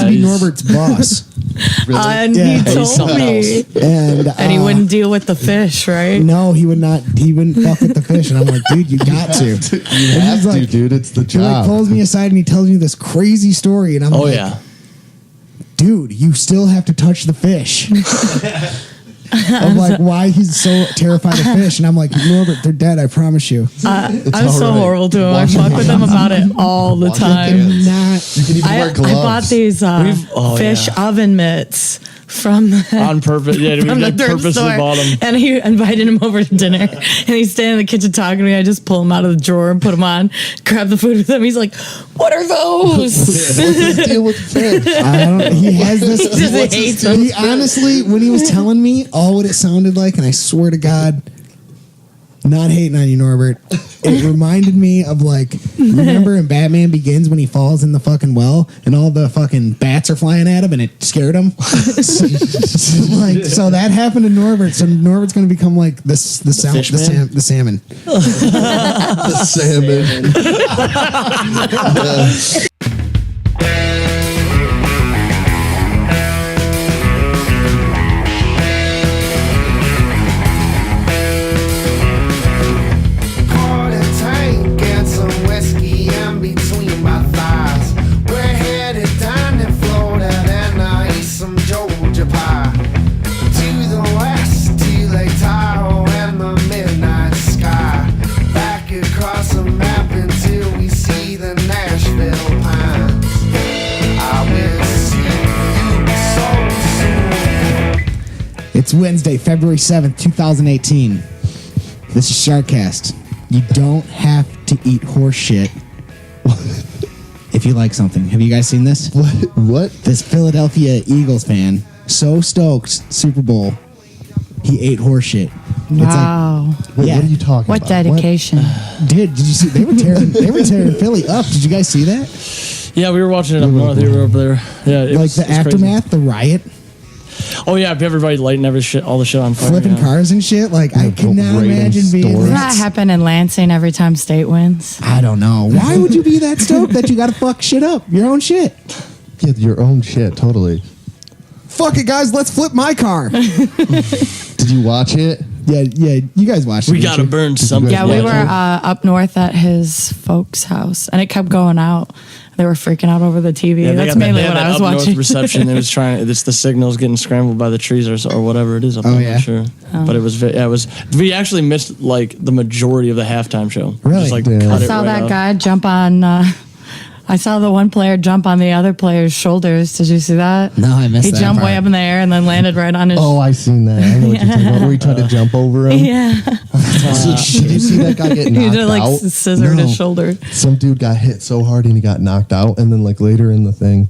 to be Norbert's boss. Really? And he told me. And he wouldn't deal with the fish, right? No, he would not. He wouldn't fuck with the fish. And I'm like, dude, you got to. You have to, dude. It's the job. He like pulls me aside and he tells me this crazy story. And I'm like, dude, you still have to touch the fish. I'm like, why he's so terrified of fish, and I'm like, Norbert, they're dead. I promise you. I'm so horrible to him. I fuck with him about it all the time. You can even wear gloves. I bought these fish oven mitts from on purpose. Yeah, we like purposely bought them. And he invited him over to dinner, and he's standing in the kitchen talking to me. I just pull him out of the drawer and put him on, grab the food with him. He's like, "What are those?" What's the deal with fish? He has this. He honestly, when he was telling me all what it sounded like, and I swear to God, not hating on you, Norbert, it reminded me of like, remember in Batman Begins when he falls in the fucking well and all the fucking bats are flying at him and it scared him? So that happened to Norbert. So Norbert's going to become like the salmon. The salmon. It's Wednesday, February 7th, 2018. This is SharkCast. You don't have to eat horse shit if you like something. Have you guys seen this? What? This Philadelphia Eagles fan, so stoked, Super Bowl, he ate horse shit. Wow. It's like, what are you talking about? What dedication? Dude, did you see? They were tearing Philly up. Did you guys see that? Yeah, we were watching it up north. We were over there. Yeah, like the aftermath, the riot. Oh yeah, everybody lighting all the shit on fire. Flipping cars and shit. Like, I cannot imagine being Does that happen in Lansing every time state wins? I don't know. Why would you be that stoked that you gotta fuck shit up? Your own shit. Yeah, your own shit, totally. Fuck it, guys, let's flip my car. Did you watch it? Yeah, you guys watched it. We gotta burn something. Yeah, we were up north at his folks' house, and it kept going out. They were freaking out over the TV. Yeah, that's mainly what I was watching. North reception. It was it's the signals getting scrambled by the trees or whatever it is up there. I'm not sure. But it was. We actually missed like the majority of the halftime show. Really? Just, like, I saw that guy jump on. I saw the one player jump on the other player's shoulders. Did you see that? No, I missed that. He jumped way up in the air and then landed right on his. Oh, I seen that. I know what you're talking about. Where he tried to jump over him. Yeah. Did you see that guy get knocked He did like out? scissored his shoulder. Some dude got hit so hard and he got knocked out, and then like later in the thing,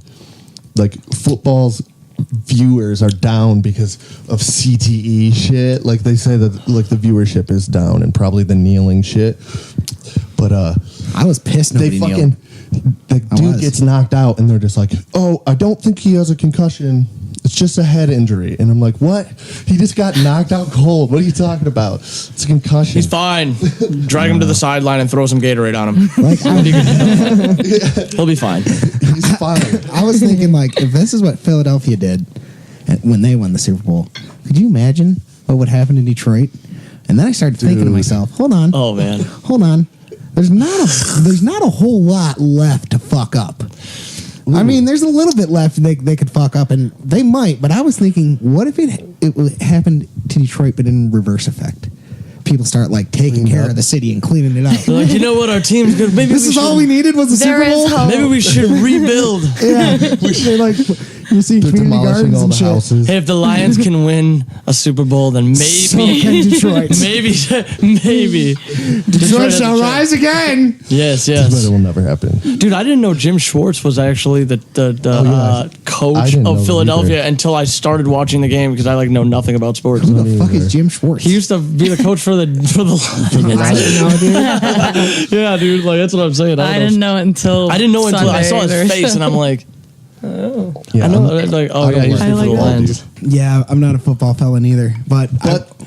like football's viewers are down because of CTE shit. Like they say that like the viewership is down and probably the kneeling shit. But I was pissed. Nobody kneeled. The dude gets knocked out and they're just like, oh, I don't think he has a concussion. It's just a head injury. And I'm like, what? He just got knocked out cold. What are you talking about? It's a concussion. He's fine. Drag him to the sideline and throw some Gatorade on him. He'll be fine. He's fine. I was thinking, like, if this is what Philadelphia did when they won the Super Bowl, could you imagine what would happen in Detroit? And then I started thinking to myself, hold on. Oh, man. Hold on. There's not a whole lot left to fuck up. Ooh. I mean, there's a little bit left they could fuck up, and they might. But I was thinking, what if it happened to Detroit, but in reverse effect? People start like taking care of the city and cleaning it up. Like, you know what, our team's good. Maybe this is all we needed was a Super Bowl. Maybe we should rebuild. Yeah, we should like. You see community gardens and shit. Houses. Hey, if the Lions can win a Super Bowl, then maybe so can Detroit. maybe Detroit shall rise again. Yes. But it will never happen. Dude, I didn't know Jim Schwartz was actually the coach of Philadelphia until I started watching the game because I know nothing about sports. Who the fuck is Jim Schwartz? He used to be the coach for the Lions. Yeah, dude, like that's what I'm saying. I didn't know it until I saw his face, and I'm like, Yeah, I know. Like, oh yeah, he's I for like the that. Lions. Yeah, I'm not a football fella neither, but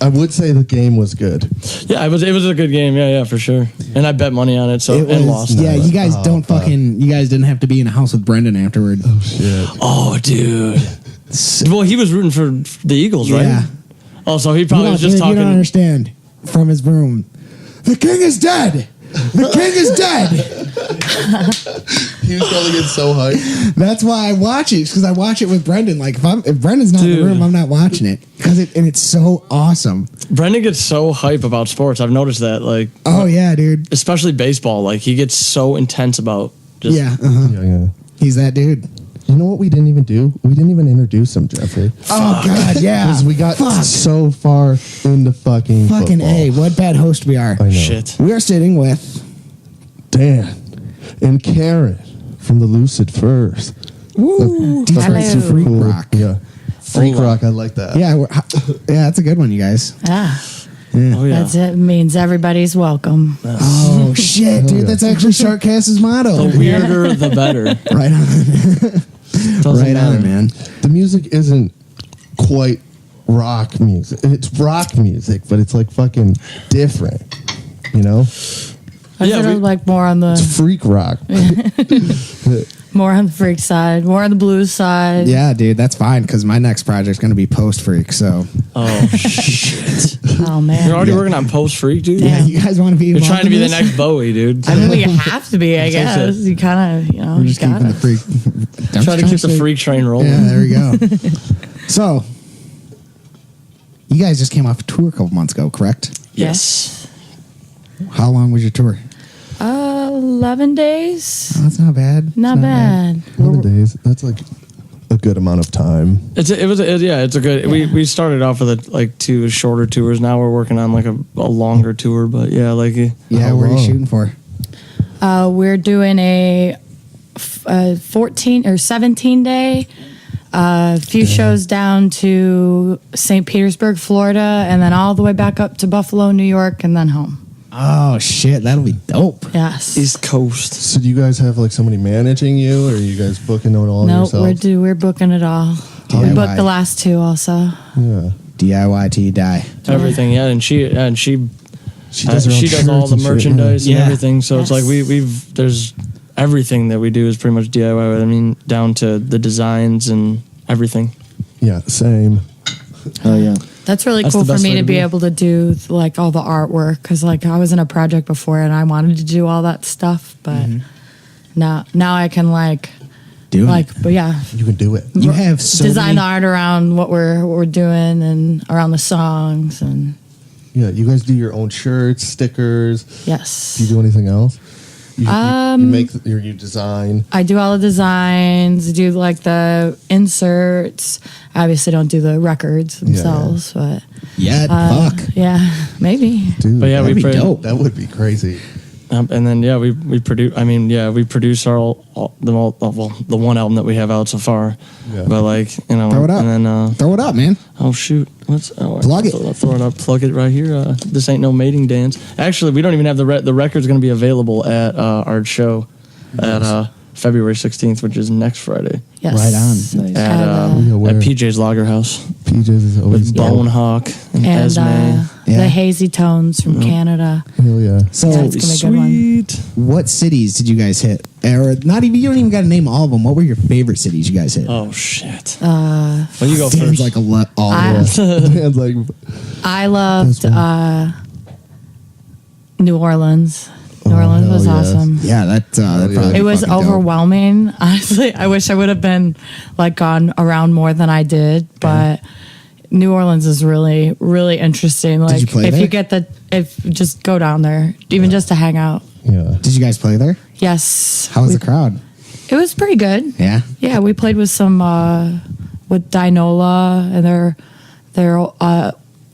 I would say the game was good. Yeah, it was a good game. Yeah, for sure. And I bet money on it, so it was, and lost. yeah, you guys don't fucking. You guys didn't have to be in a house with Brendan afterward. Oh shit. Oh, dude. Well, he was rooting for the Eagles, right? Yeah. Oh, so he probably was just You talking. don't understand. From his room, the king is dead. The king is dead. He was probably getting so hyped. That's why I watch it, because I watch it with Brendan. Like if Brendan's not in the room, I'm not watching it because it's so awesome. Brendan gets so hype about sports. I've noticed that. Like, Oh yeah, dude. especially baseball. Like, he gets so intense about. Just, Yeah, uh-huh. Yeah. He's that dude. You know what we didn't even do? We didn't even introduce him, Jeffrey. Oh god, yeah. Because we got Fuck. so far into fucking Fucking football. A. What bad host we are. I know. Shit. We are sitting with Dan and Karen from the Lucid Furs. Woo. Hello. Freak Rock. Yeah. Freak Hold on. Rock, I like that. Yeah, that's a good one, you guys. Yeah, Oh yeah. that's it. Means everybody's welcome. Oh shit, dude, yeah. that's actually SharkCast's motto. The weirder, the better. Right on. Doesn't Right on, matter. man. The music isn't quite rock music. It's rock music, but it's like fucking different. You know? I Yeah, feel we- like more on the It's freak rock. freak side, more on the blues side. Yeah, dude, that's fine because my next project's gonna be post freak. So Oh shit. Oh man. You're already working on Post Freak, dude. yeah, you guys want to be? You're involved trying to be in the this? next Bowie, dude. I mean, we have to be. I That's what I guess said. you kind of, We're you just got keeping the it. freak. I'm Try to just keep the say- freak train rolling. Yeah, there we go. So, you guys just came off a tour a couple months ago, correct? Yes. How long was your tour? 11 days. Oh, that's not bad. Not It's bad. 11 days. That's like a good amount of time. It's a good. We started off with like 2 shorter tours. Now we're working on like a longer tour. But yeah, like Yeah, How what are you long? shooting for? We're doing a 14 or 17 day. A few shows down to St. Petersburg, Florida, and then all the way back up to Buffalo, New York, and then home. Oh shit, that'll be dope. Yes. East Coast. So do you guys have like somebody managing you, or are you guys booking it all Nope, yourselves? we're booking it all. We DIY. booked the last 2 also. Yeah. DIY till you die. Everything, yeah, and she She does, her own she does all shirts the and shit, merchandise yeah. and everything. So it's Yes. like we've there's everything that we do is pretty much DIY. I mean, down to the designs and everything. Yeah, same. Oh yeah. That's really That's cool the for best me way to to be be. able to do like all the artwork because like I was in a project before and I wanted to do all that stuff, but now I can like Dude, but yeah, You can do it. you have so design the many. art around what we're doing and around the songs and Yeah, you guys do your own shirts, stickers. yes. Do you do anything else? You make you design. I do all the designs, do like the inserts. I obviously don't do the records themselves, but Yeah, fuck. yeah, maybe. Dude, But yeah, That'd be we dope. that would be crazy. and then yeah, we produce. I mean, yeah, we produce the one album that we have out so far. Yeah. But like Throw it up. and then Throw it up, man. oh shoot, Plug it. Throw it up, plug it right here. This ain't no mating dance. Actually, we don't even have the record's going to be available at our show at February 16th, which is next Friday Yes. Right on. So he's at got, Yeah, where? at PJ's Lager House PJ's is always with dope. Bone Hawk and and Esme. Yeah. the Hazy Tones from Canada. Hell yeah. So, Yeah, it's gonna be a good one. Sweet. what cities did you guys hit? Or not even? You don't even got to name all of them. What were your favorite cities you guys hit? Oh shit. Well, you go Dan's first. like all I- of them. Dan's like, I loved That's New Orleans. New Oh, Orleans hell was yes. awesome. Yeah, that yeah. probably It was fucking dope. overwhelming. Honestly, I wish I would have been like gone around more than I did, but New Orleans is really, really interesting. Like you play if there? you get if just go down there, even just to hang out. yeah. Did you guys play there? Yes. How was the crowd? It was pretty good. Yeah. Yeah, we played with some with Dinola and their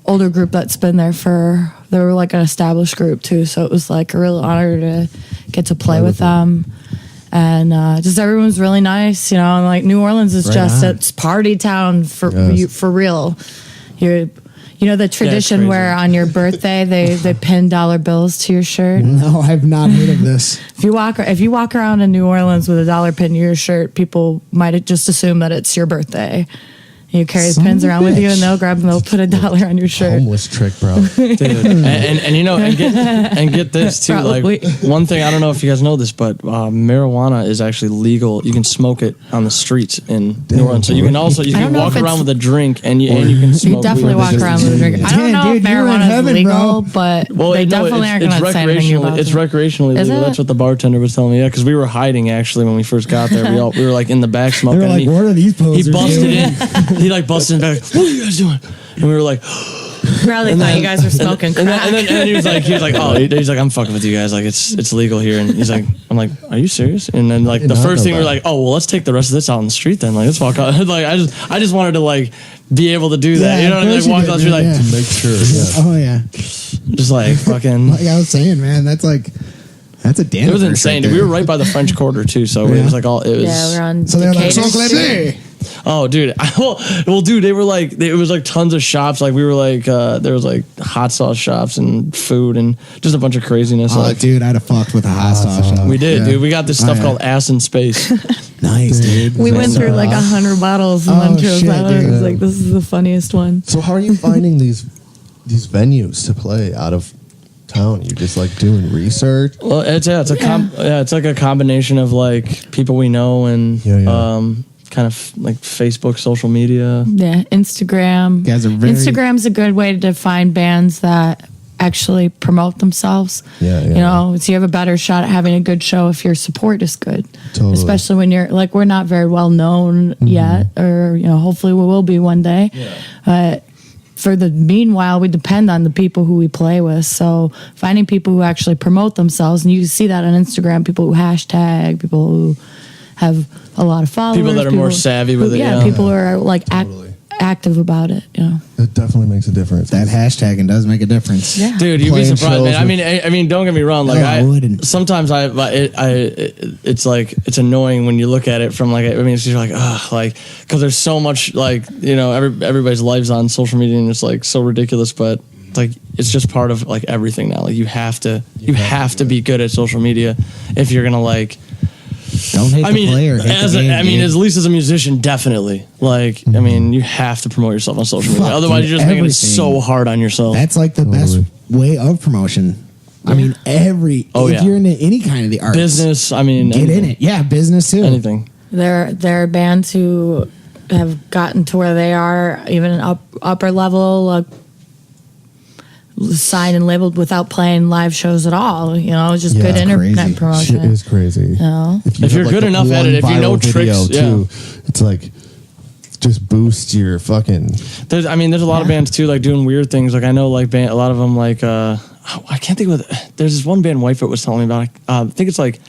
older group that's been there for. They were like an established group too, so it was like a real honor to get to play with them. And just everyone's really nice, you know. And like New Orleans is Right just on. it's party town for Yes. for real. You You know the tradition crazy. where on your birthday they pin dollar bills to your shirt. No, I've not heard of this. If you walk around in New Orleans with a dollar pin to your shirt, people might just assume that it's your birthday. You carry the Son pins of a around with you, bitch. and they'll grab them. They'll put a dollar on your shirt. Homeless trick, bro. Dude. And you know, and get this too. Probably. Like one thing, I don't know if you guys know this, but marijuana is actually legal. You can smoke it on the streets in New Orleans. So you can also I can don't know walk if around it's- with a drink and you can smoke. You definitely weed. walk around with a drink. I don't Damn, know dude, if you're in marijuana is heaven, legal, bro. but Well, they no, definitely aren't it's going to say anything about It's it. recreationally Is legal. it? That's what the bartender was telling me. Yeah, because we were hiding actually when we first got there. We were like in the back They smoking. were like, and what are these posers he busted doing? in. He like busted in back. What are you guys doing? And we were like, Probably thought you guys were smoking crack. and then he was like, oh, he's like, I'm fucking with you guys. Like it's legal here. And he's like, I'm like, are you serious? And then like did the not first know thing we were that. like, oh well, let's take the rest of this out on the street then. Like let's walk out. Like I just wanted to like be able to do that. Yeah, You know what I mean? of Like course walk you down the did, street like To make sure, yeah. Oh yeah, just like fucking. like I was saying, man, that's a damn. It was insane. We were right by the French Quarter too, so it was like all. It was. Yeah, we're on. So they're like, Decatur chocolate Street. day. Oh, dude. Well, dude, they were like, it was like tons of shops. Like we were like, there was like hot sauce shops and food and just a bunch of craziness. Oh, like dude, I'd have fucked with a hot sauce shop. we did, Yeah. dude. We got this stuff Oh, yeah. called Ass in Space. Nice, dude. We went through like 100 bottles and Oh, went through shit, that. It dude. was like, this is the funniest one. So how are you finding these venues to play out of town? You just like doing research? Well, it's it's like a combination of like people we know and Yeah. kind of like Facebook, social media. Yeah, Instagram. You guys are very- Instagram's a good way to find bands that actually promote themselves. Yeah, yeah. You know, so you have a better shot at having a good show if your support is good. Totally. Especially when you're like, we're not very well known yet, or, you know, hopefully we will be one day. But for the meanwhile, we depend on the people who we play with. So finding people who actually promote themselves, and you see that on Instagram, people who hashtag, people who have a lot of followers. People that are more savvy with it, yeah. People who are like Totally. active about it, you know. It definitely makes a difference. That hashtagging does make a difference. Yeah. Dude, you'd be Playing surprised, man. shows I mean, don't get me wrong. Like, No, I wouldn't. sometimes it's like it's annoying when you look at it from like. I mean, it's just like, like because there's so much like everybody's lives on social media and it's like so ridiculous, but like it's just part of like everything now. Like you have to be good at social media if you're gonna like. Don't hate I the mean, player. Hate the game, dude. at least as a musician, definitely. Like, I mean, you have to promote yourself on social media. Fuck, Otherwise, dude, you're just making it everything. so hard on yourself. That's like the best way of promotion. I mean, if you're into any kind of the arts, Business, I mean, get anything. in it. Yeah, business too. Anything. There are bands who have gotten to where they are, even an upper level, signed and labeled without playing live shows at all. You know, just Yeah, good it's internet crazy. promotion. Shit is crazy. You know? If If have, you're good the enough at one it, if you know viral tricks, video, it's like just boost your fucking. There's a lot of bands too, like doing weird things. Like I know, like a lot of them, like I can't think of it. There's this one band Whitefoot was telling me about. I think it's like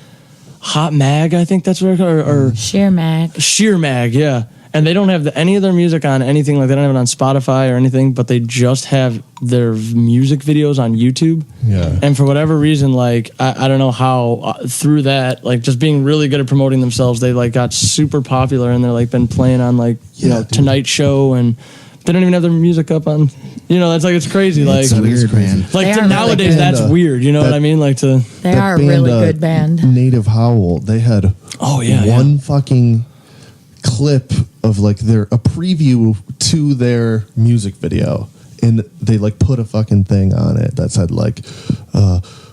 Hot Mag. I think that's what it's called, or Sheer Mag. Sheer Mag. Yeah, and they don't have any of their music on anything. Like they don't have it on Spotify or anything, but they just have their music videos on YouTube. Yeah. And for whatever reason, like I don't know how through that, like just being really good at promoting themselves, they like got super popular and they're like been playing on like dude. Tonight Show and they don't even have their music up on. That's like it's crazy. It's Like weird, man. like They to are nowadays really that's good. weird. You know what I mean? Like to They that are a band, really good band. Native Howl. They had one fucking clip of like a preview to their music video, and they like put a fucking thing on it that said like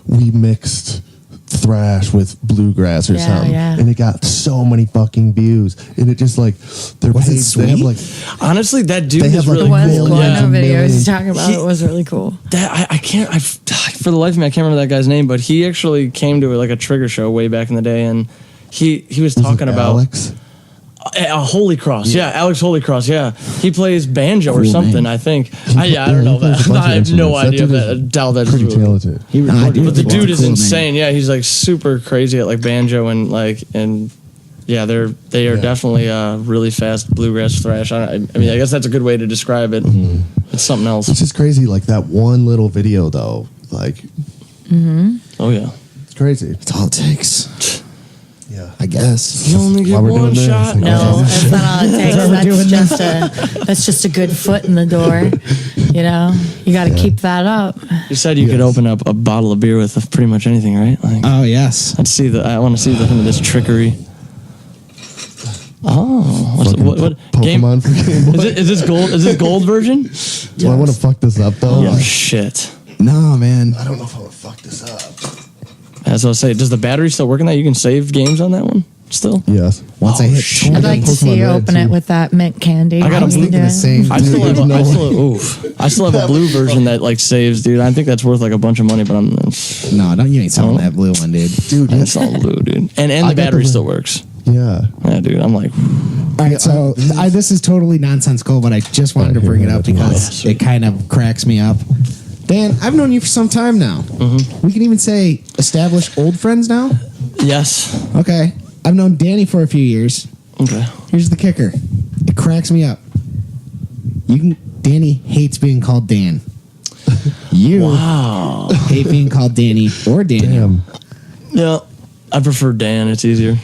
we mixed thrash with bluegrass or Yeah, something, yeah. and it got so many fucking views, and it just like their Was it page, they have sweet? like honestly that dude They is have, like, really It was millions cool. I and know videos millions. he's talking about. He- It was really cool. that I can't for the life of me I can't remember that guy's name, but he actually came to like a Trigger show way back in the day, and he was was it talking about Alex. Holy Cross, yeah, Alex Holy Cross, yeah. He plays banjo or Cool, something, man. I think. I don't know he plays that. a bunch I of have no instruments. idea if dude that. is Doubt that is pretty really- talented. Nah, dude, But the it's dude is cool, man. insane. Yeah, he's like super crazy at like banjo and like and yeah, they are Yeah. definitely really fast bluegrass thrash. I mean, I guess that's a good way to describe it. It's something else. It's just crazy, like that one little video though. Like Oh yeah. it's crazy. That's all it takes. Yeah. I guess. You only get While we're one doing this, shot. like, No, that's not all it takes. doing That's just a good foot in the door. You know, you got to keep that up. You said you could open up a bottle of beer with pretty much anything, right? Like, Oh yes. I want to see some of this trickery. Oh, what game? Pokemon for Game Boy. Is this gold? Is this gold version? Do I want to fuck this up though? Oh shit! No, man. I don't know if I want to fuck this up. As I was saying, does the battery still work on that? You can save games on that one still. Yes. Once I hit shit. 20, I'd like to see you Pokemon Red, open it too. with that mint candy. I got a I was thinking the same. I still have. there's no I still have a blue version that like saves, dude. I think that's worth like a bunch of money, but I'm. No, don't you ain't selling that blue one, dude. Dude, It's all blue, dude. And I the got battery the- still works. yeah. Yeah, dude. I'm like, All right, so this is totally nonsensical, but I just wanted to bring it up because it kind of cracks me up. Dan, I've known you for some time now. We can even say established old friends now. yes. Okay, I've known Danny for a few years. Okay. Here's the kicker: it cracks me up. Danny hates being called Dan. You Wow. hate being called Danny or Daniel. Damn. Yeah. I prefer Dan. It's easier.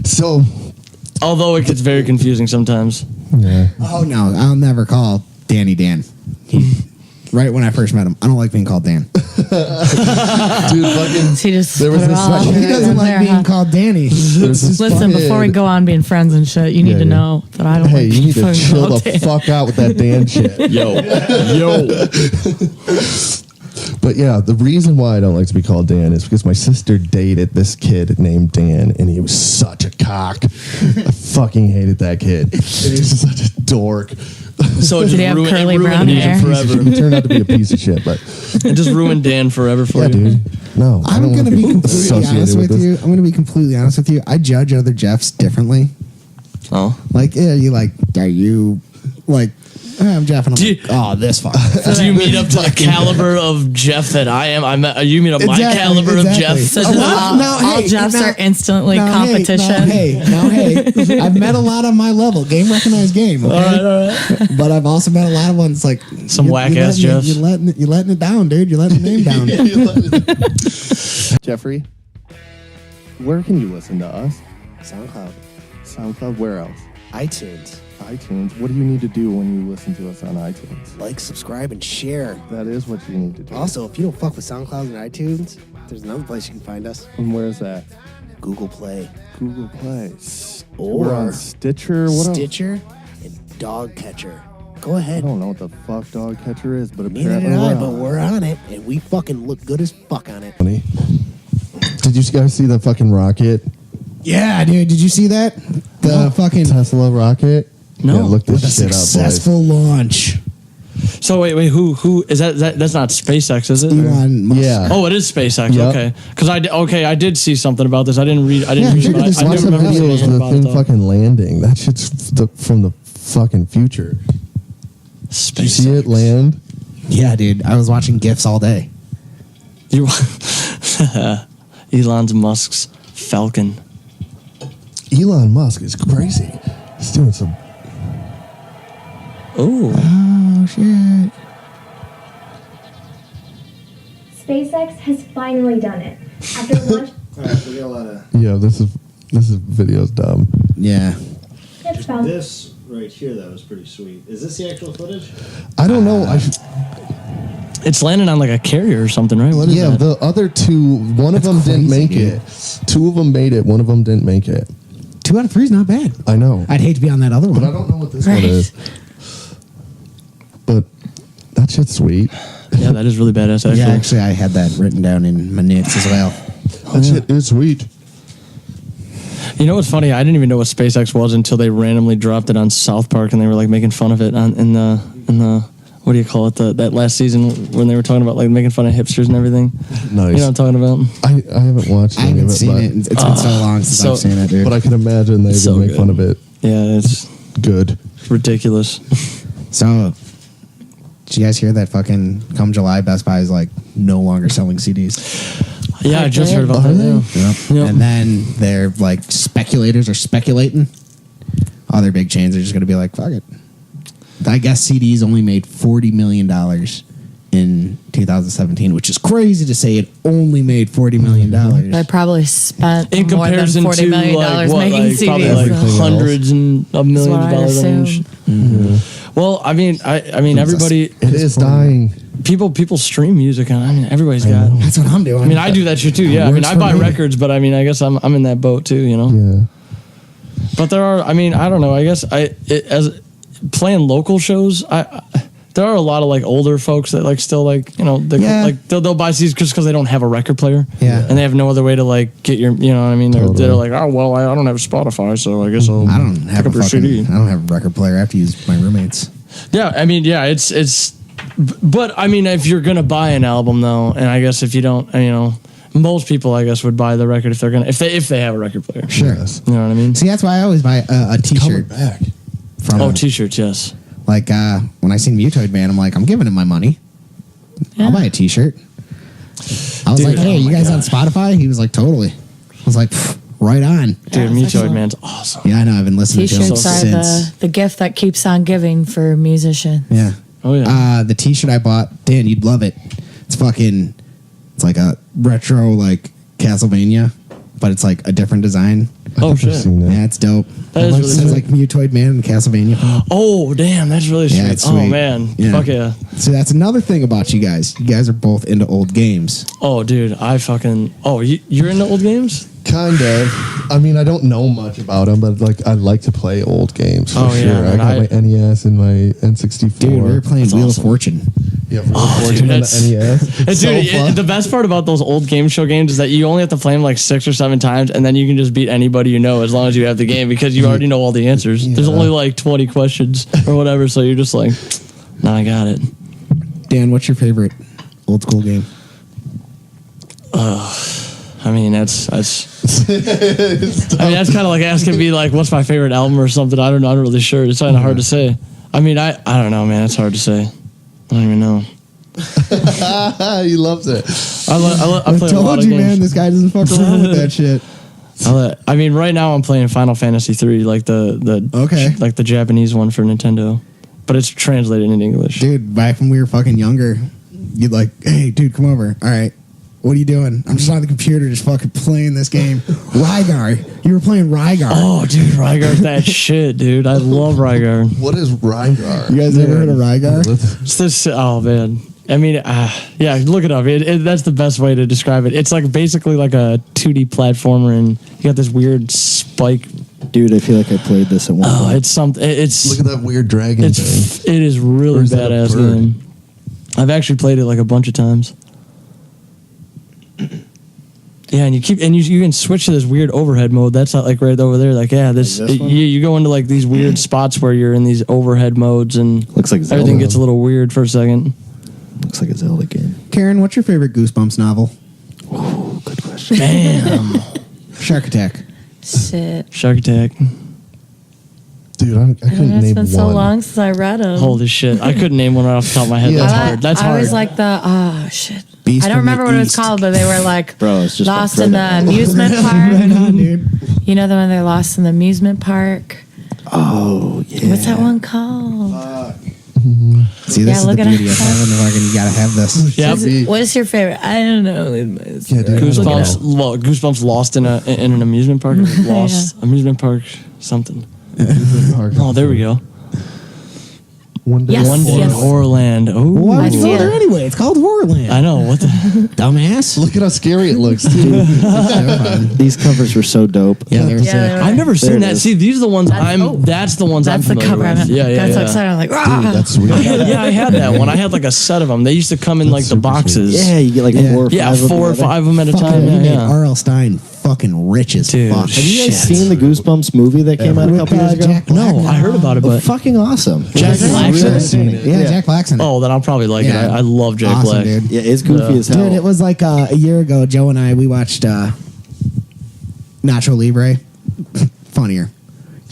So, Although it gets very confusing sometimes. yeah. Oh no, I'll never call Danny Dan. Right when I first met him, I don't like being called Dan. Dude, fucking. He just There was put it this all like- out He there, doesn't like there, being huh? called Danny. There's this Listen, before we fucking- go on being friends and shit, you need to know that I don't Hey, like you need to being chill called the Dan. fuck out with that Dan shit. Yo. But yeah, the reason why I don't like to be called Dan is because my sister dated this kid named Dan, and he was such a cock. I fucking hated that kid. He was such a dork. So it Did just he have ruined, curly it ruined brown Dan hair? forever. He turned out to be a piece of shit, but It just ruined Dan forever for yeah, you. dude. No, I I'm don't going to wanna be completely associated honest with this. you. I'm going to be completely honest with you. I judge other Jeffs differently. Oh. Like, yeah, are you like, I'm Jeff, and I'm Do you- like, oh, this fuck. Do you meet up to the caliber of Jeff that I am? You meet up my Exactly, caliber exactly. of Jeff. So Oh, just well, all, no, all hey, Jeffs now- are instantly competition. Hey, I've met a lot of my level, game recognized game. Okay? All right. But I've also met a lot of ones like Some whack-ass Jeffs. You're letting it down, dude. You're letting the name down. Jeffrey, where can you listen to us? SoundCloud, SoundCloud, where else? iTunes. iTunes. What do you need to do when you listen to us on iTunes? Like, subscribe, and share. That is what you need to do. Also, if you don't fuck with SoundCloud and iTunes, there's another place you can find us. And where's that? Google Play, Google Play. Or We're on Stitcher. What else? Stitcher, and Dog Catcher. Go I ahead. don't know what the fuck Dog Catcher is, but Neither apparently did I, we're but on. we're on it, and we fucking look good as fuck on it. Funny. Did you guys see the fucking rocket? Yeah, dude. Did you see that? The fucking Tesla rocket? No. Yeah, look with a this shit up, boys. successful launch. So wait, who is that? That's not SpaceX, is it? Elon Musk. Yeah. Oh, it is SpaceX. Yep. Okay, because I did see something about this. I didn't read. Yeah, read figure it, this but I out. do Watch the remember video seeing of something the about thing it. fucking landing. That shit's from the fucking future. Did you see it land? Yeah, dude. I was watching GIFs all day. You, Elon Musk's Falcon. Elon Musk is crazy. He's doing some. Oh, Oh shit! SpaceX has finally done it. After launch, We got a lot of. Yeah, this video's dumb. Yeah. it's found This right here, that was pretty sweet. Is this the actual footage? I don't know. it's landing on like a carrier or something, right? What is Yeah, that? the other two, one of them That's didn't crazy, make dude. it. Two of them made it. One of them didn't make it. 2 out of 3 is not bad. I know, I'd hate to be on that other but I one. don't know what this Right. one is. But that shit's sweet. Yeah, that is really badass. Actually. Yeah, actually, I had that written down in my notes as well. That shit is sweet. You know what's funny? I didn't even know what SpaceX was until they randomly dropped it on South Park, and they were like making fun of it in the what do you call it? That last season when they were talking about like making fun of hipsters and everything. Nice. You know what I'm talking about? I haven't watched I any haven't of it, seen but, it. It's been so long since so- I've seen it, dude. but I can imagine they So would make good. fun of it. Yeah, it's Good. ridiculous. So, did you guys hear that fucking come July, Best Buy is like no longer selling CDs? Yeah, I just heard about Are that. they? Yeah. Yep. And then they're like, speculators are speculating. Other big chains are just going to be like, fuck it. I guess CDs only made $40 million in 2017, which is crazy to say. It only made $40 million. I probably spent In more than comparison $40 to million like what, making like CDs. probably like so. hundreds and of That's millions what of I dollars assume. range. Well, I mean, I mean, everybody, It is dying. people stream music, and I mean, everybody's got. That's what I'm doing. I mean, I do that shit too. Yeah, I mean, Works I for buy me. records, but I mean, I guess I'm in that boat too. You know. Yeah. But there are, I mean, I don't know. I guess as playing local shows, there are a lot of like older folks that like still like, you know, they'll buy CDs just because they don't have a record player. Yeah. And they have no other way to like get your, you know what I mean? They're Totally. like, oh well, I don't have Spotify, so I guess I don't have pick up your CD. I don't have a record player. I have to use my roommates. Yeah, I mean, yeah, it's. But I mean, if you're gonna buy an album though, and I guess if you don't, you know, most people I guess would buy the record if they're gonna if they have a record player. Sure. Yes. You know what I mean? See, that's why I always buy a T-shirt back. from. Oh, T-shirts, yes. Like when I seen Mutoid Man, I'm like, I'm giving him my money. I'll buy a T-shirt. I was Dude, like, hey, oh you my guys on God. Spotify? He was like, totally. I was like, "Pfft, right on. Dude, Mutoid Man's awesome. Yeah, I know. I've been listening to him T-shirts are since. the gift that keeps on giving for musicians. Yeah. Oh yeah. The T-shirt I bought, Dan, you'd love it. It's like a retro like Castlevania, but it's like a different design. Oh I've shit. seen that. Yeah, it's dope. That is It really says sweet. like Mutoid Man and Castlevania. Oh damn, that's really sweet. Yeah, it's Oh sweet. man, Yeah. fuck yeah. So that's another thing about you guys. You guys are both into old games. Oh dude, I fucking. Oh, you're into old games? Kind of. I mean, I don't know much about them, but like I like to play old games for Oh, yeah, sure. man, I got my NES and my N64. Dude, we were playing That's Wheel awesome. of Fortune. Yeah, Oh, dude, on the that's- NES. And So dude, fun. the best part about those old game show games is that you only have to play them like 6 or 7 times, and then you can just beat anybody you know as long as you have the game because you already know all the answers. There's Yeah. only like 20 questions or whatever, so you're just like, nah, I got it. Dan, what's your favorite old school game? I mean, that's. I mean, that's kind of like asking me like, what's my favorite album or something. I don't know. I'm not really sure. It's kind of hard to say. I mean, I don't know, man. It's hard to say. I don't even know. He loves it. I play a lot told of you, games. man. This guy doesn't fuck around with that shit. I mean, right now I'm playing Final Fantasy 3, like the the Japanese one for Nintendo, but it's translated in English. Dude, back when we were fucking younger, you'd like, hey, dude, come over. All right. What are you doing? I'm just on the computer just fucking playing this game. Rygar. You were playing Rygar. Oh, dude, Rygar's that shit, dude. I love Rygar. What is Rygar? You guys ever heard of Rygar? It's this. Oh man. I mean, yeah, look it up. That's the best way to describe it. It's like basically like a 2D platformer, and you got this weird spike. Dude, I feel like I played this at one Oh, point. it's something. It's Look at that weird dragon thing. it is really Or is that a badass bird? game. I've actually played it like a bunch of times. Yeah, and you can switch to this weird overhead mode. That's not like right over there. Like you go into like these weird spots where you're in these overhead modes, and Looks like Zelda. everything gets a little weird for a second. Looks like a Zelda game. Karen, what's your favorite Goosebumps novel? Good question. Bam, Shark Attack. Shit. Shark Attack. Dude, I couldn't It's name been one. so long since I read them. Holy shit! I couldn't name one right off the top of my head. Yeah. That's hard. That's I hard. was like shit. Beast I don't from the remember what it was East. called, but they were like Bro, it's just lost been in the Fred. amusement park. Right on, dude. You know the one they're lost in the amusement park. Oh, yeah. What's that one called? See, this Yeah, is the look it beauty of up. having the fucking, you gotta have this. Yep. What is your favorite? I don't know. Yeah, dude. Goosebumps. Well, Goosebumps lost in an amusement park. Or lost amusement park something. Oh, there we go. One day. Yes, One day in yes. Horrorland. Oh, Why would you see go there it. anyway? It's called Horrorland. I know what the. Dumbass. Look at how scary it looks, dude. These covers were so dope. Yeah, they're Yeah, sick. they're I've never There seen it that. is. See, these are the ones That's- That's the ones That's I'm the familiar cover. with. Yeah, Got so yeah. excited. I'm like, Dude, that's sweet. Yeah, I had that one. I had like a set of them. They used to come in like the super boxes. Yeah, you get like Yeah. 4 or 5 Yeah, of them 4 or together. 5 of them at a Fucking, time. he Yeah, made yeah. R.L. Stein fucking rich as Dude, fuck. Have you guys Shit. seen the Goosebumps movie that came out a With, couple years ago? Jack Black. No, I heard about it, Oh, but fucking awesome. Jack It's Black's in really it? Seen it. Yeah, Jack Black's in it. oh, then I'll probably like Yeah. it. I love Jack Awesome, Black. dude. Yeah, it's goofy Yeah. as hell. Dude, it was like a year ago. Joe and I, we watched Nacho Libre. Funnier.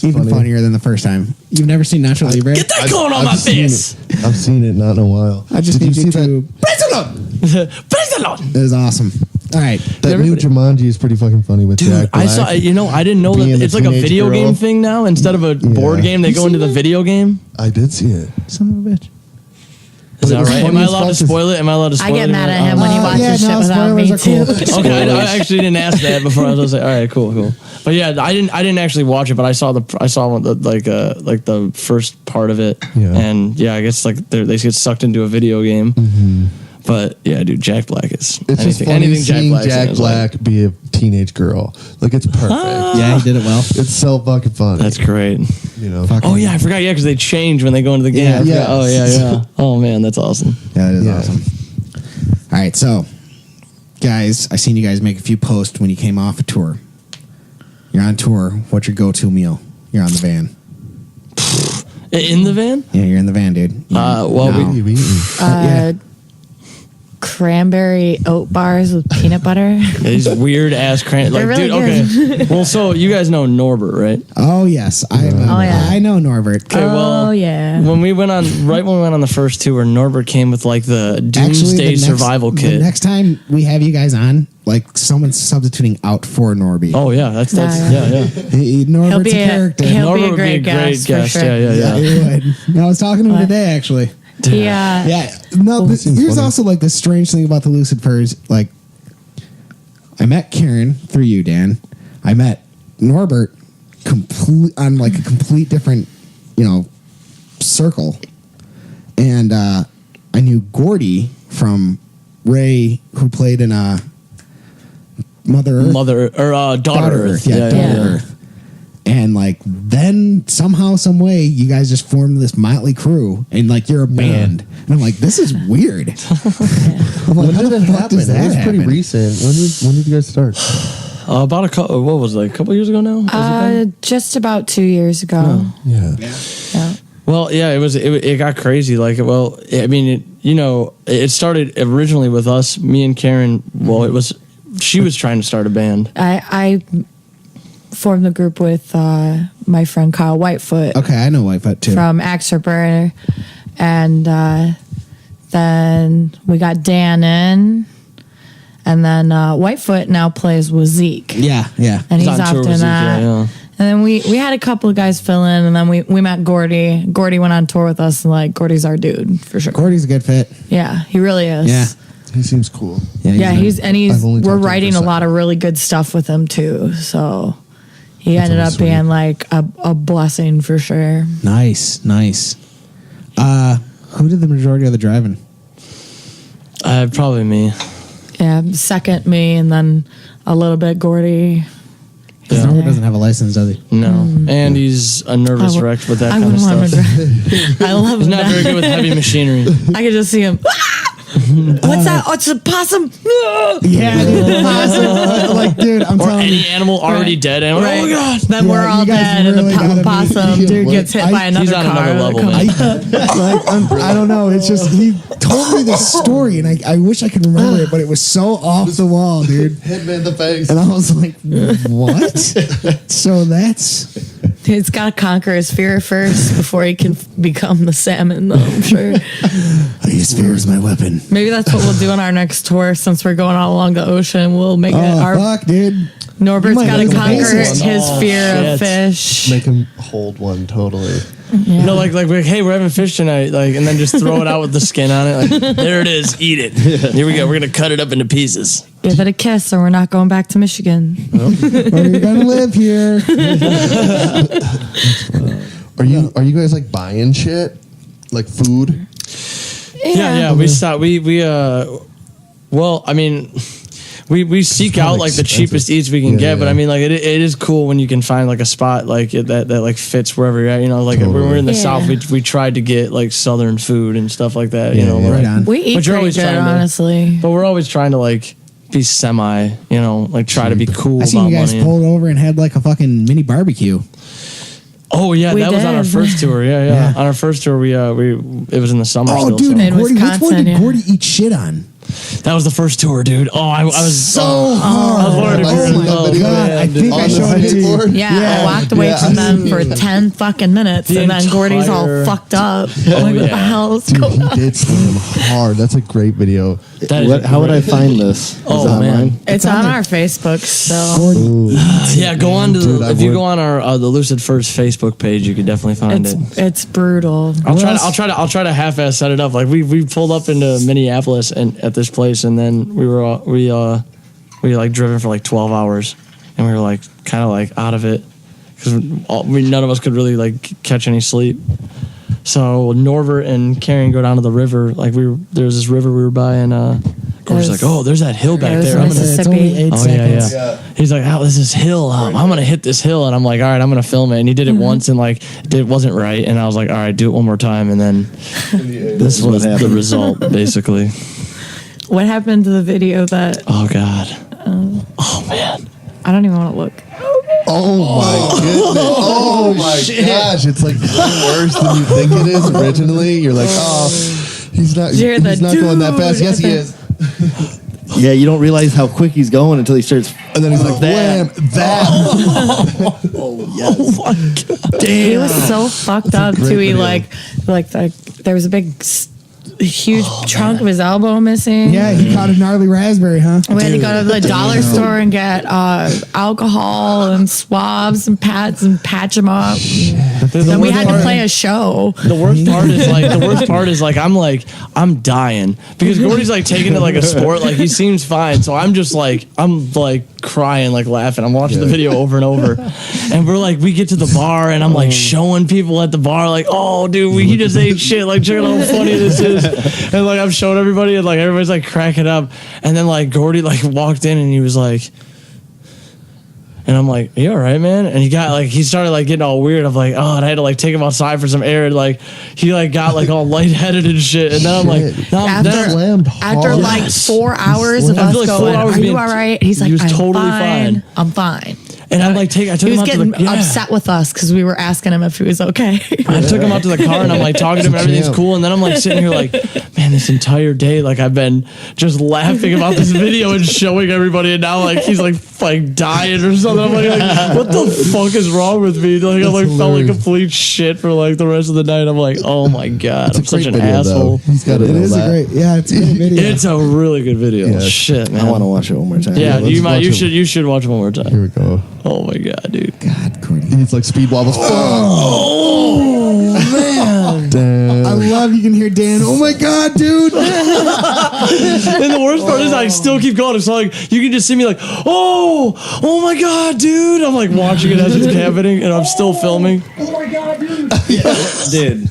Even funnier than the first time. You've never seen Nacho Libre? Get that going on my seen face. it. I've seen it, not in a while. I just Did need you you see to. Praise the Lord! Praise the Lord. It was awesome. All right. that new Jumanji is pretty fucking funny with Dude, Jack Black. I saw. I didn't know Being that a it's like a teenage video girl. game thing now. Instead of a board game, they go into the video game. I did see it. Son of a bitch. Is that was right? Am funny I as allowed to fuck 'cause- spoil it? Am I allowed to spoil I it? get mad at him when he yeah, watches shit no, without me spoilers are too. cool. Okay, I actually didn't ask that before. I was like, all right, cool. But yeah, I didn't actually watch it, but I saw the first part of it, Yeah. and yeah, I guess like they get sucked into a video game. But yeah, dude, Jack Black is It's just funny anything seeing Black's in Jack is like, Black be a teenage girl. Like it's perfect. Yeah, he did it well. It's so fucking funny. that's great. you know. Fuck. Oh yeah, I forgot. Yeah, because they change when they go into the game. Yeah. I forgot. Yes. Oh yeah. Oh man, that's awesome. That is Yeah. awesome. All right, so guys, I seen you guys make a few posts when you came off a tour. You're on tour. What's your go-to meal? You're on the van. In the van? Yeah, you're in the van, dude. Well, No. We eat. Yeah. Cranberry oat bars with peanut butter. These weird ass They're like, really dude. Okay. Well, so you guys know Norbert, right? Oh yes, I know Norbert. Okay, well, Oh, yeah. When we went on the first tour, Norbert came with like the Doomsday the survival The kit. next time we have you guys on, like someone's substituting out for Norby. Oh yeah, that's Yeah. He, Norbert's He'll be a character. he'll Norbert be a would great guest, for sure. Yeah. He would. I was talking to him today, actually. Yeah. Yeah. No, that seems here's funny. also like the strange thing about the Lucid Furs. Like, I met Karen through you, Dan. I met Norbert on like a complete different, circle. And I knew Gordy from Ray, who played in Mother Earth. Daughter Earth. Yeah, Daughter Earth. And like then somehow, some way, you guys just formed this motley crew, and like you're a band. And I'm like, this is weird. I'm like, When how did the it fuck happen? does It that was pretty happen? recent. When did you guys start? About a couple. What was it, like a couple years ago now? Was it Just about 2 years ago. Yeah. Yeah. Well, yeah, it got crazy. Like, well, I mean, it started originally with us, me and Karen. Well, she was trying to start a band. I formed the group with my friend Kyle Whitefoot Okay, I know Whitefoot too. from Axterburner. And then we got Dan in. And then Whitefoot now plays with Zeke. yeah. And he's on off tour with doing Zeke, that. yeah. And then we had a couple of guys fill in, and then we met Gordy. Gordy went on tour with us, and like Gordy's our dude for sure. Gordy's a good fit. Yeah, he really is. Yeah. He seems cool. Yeah, nice. I've only talked to we're him writing for a a lot of really good stuff with him too. So he ended up being like a blessing for sure. Nice. Who did the majority of the driving? Probably me. Yeah, second me, and then a little bit Gordy. Because Norbert doesn't have a license, does he? No, and he's a nervous I would- wreck with that I kind of wouldn't want stuff. to drive. I love He's not very good with heavy machinery. I could just see him. What's that? Oh, it's a possum. Yeah, dude. Awesome. Like, dude, I'm Or telling you. any animal already Right. dead. And oh my god! Then Yeah, we're all you guys dead, and really the gotta be- possum dude What? gets hit by another He's on car. another level, Comes- man. I don't know. It's just he told me this story, and I wish I could remember it, but it was so off the wall, dude. Hit me in the face. And I was like, "What?" So that's He's got to conquer his fear first before he can become the salmon, though, I'm sure. I use fear as my weapon. Maybe that's what we'll do on our next tour since we're going all along the ocean. We'll make it Oh our. fuck, dude! Norbert's You might got to make him conquer racist. his Oh, fear of shit. fish. Make him hold one totally. Yeah. No, like we're like, hey, we're having fish tonight, like, and then just throw it out with the skin on it. Like, there it is, eat it. Here we go. We're gonna cut it up into pieces. Give it a kiss, or we're not going back to Michigan. Or you're gonna live here. Are you guys like buying shit? Like food? Yeah. We stopped. Well, I mean, we seek probably out like the expensive. cheapest eats we can Yeah, get, but yeah. I mean, like it is cool when you can find like a spot like that like fits wherever you're at. You know, like when we're in the Yeah. South, we tried to get like Southern food and stuff like that. You Yeah, know, yeah. like- Right on. We eat But you're pretty always good, trying to- honestly. But we're always trying to like be semi, like try to be cool I seen about you guys money. pulled over and had like a fucking mini barbecue. Oh yeah, We that was on our did. first tour. Yeah. Yeah. On our first tour, we it was in the summer. Oh, still, dude, so. In Gordy, which one Wisconsin, did yeah. Gordy eat shit on? That was the first tour, dude. Oh, I was So I hard. was wondering if I you seen were- that oh, video. God, I think On I the showed it to you. skateboard? Yeah, Yeah. I walked away Yeah, from I them see for it. 10 fucking minutes, The and then Gordy's all entire- fucked up. I'm like, what the yeah. hell is Dude, going he on? did slam hard. That's a great video. How would I find this? Is Oh, it man. online? It's on our Facebook, so Yeah, go on to Dude, if you go on our the Lucid Furs Facebook page, you could definitely find it. it's brutal. I'll try to half-ass set it up. Like we pulled up into Minneapolis and at this place, and then we like driven for like 12 hours, and we were like kind of like out of it because none of us could really like catch any sleep. So Norbert and Karen go down to the river. Like there's this river we were by, and Corey's like, "Oh, there's that hill back there." I'm gonna. It's only 8 seconds. Yeah. He's like, "Oh, this is hill. I'm gonna hit this hill," and I'm like, "All right, I'm gonna film it." And he did it once, and like it wasn't right, and I was like, "All right, do it one more time," and then this was the result, basically. What happened to the video that? Oh God. Oh man. I don't even want to look. Oh my goodness. Oh my gosh. It's like worse than you think it is originally. You're like, oh, he's not going that fast. Yes, he is. Yeah, you don't realize how quick he's going until he starts. And then he's like, wham, that. Oh, yes. Oh my God. He was so fucked up great too. He video. there was a big, huge chunk of his elbow missing. Yeah, he caught a gnarly raspberry, huh? We had to go to the dollar store and get alcohol and swabs and pads and patch him up. Then we had to play a show. The worst part is I'm dying because Gordy's like taking it like a sport. Like he seems fine, so I'm crying, like laughing. I'm watching the video over and over, and we get to the bar, and I'm like showing people at the bar, like, oh dude, we just ate shit. Like check out how funny this is, and like I'm showing everybody, and like everybody's like cracking up, and then like Gordy like walked in, and he was like. And I'm like, you all right, man? And he started like getting all weird. I'm like, oh, and I had to like take him outside for some air. And like, he like got like all lightheaded and shit. And then I'm like, after like 4 hours of us like 4 going, hours are you being- all right? He's like, he was I'm totally fine. I'm fine. and I like I took He him was out to getting the upset with us because we were asking him if he was okay. I took him out to the car and I'm like talking to him, everything's cool. And then I'm like sitting here like, man, this entire day, like I've been just laughing about this video and showing everybody. And now like he's like dying or something. I'm like, what the fuck is wrong with me? Like I like felt like complete shit for like the rest of the night. I'm like, oh my God, I'm such an asshole. He's got It is a great, it's a great video. It's a really good video. Yeah. Shit, man. I want to watch it one more time. Yeah, let's you watch it. should watch it one more Here time. we go. Oh my God, dude. God, Courtney. It's like speed wobbles. Oh man. Damn. I love you can hear Dan. Oh my God, dude. And the worst part is I still keep going. It's like you can just see me like, oh my God, dude. I'm like watching it as it's happening, and I'm still filming. Dude,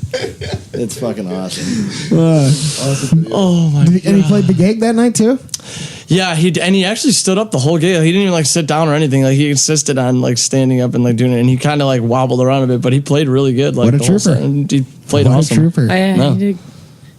it's fucking awesome. Oh my God. And he played the gig that night too? Yeah, he actually stood up the whole game. He didn't even like sit down or anything. Like he insisted on like standing up and like doing it, and he kind of like wobbled around a bit, but he played really good. Like What a the whole trooper. set, and he played What awesome. a trooper. Yeah, No. he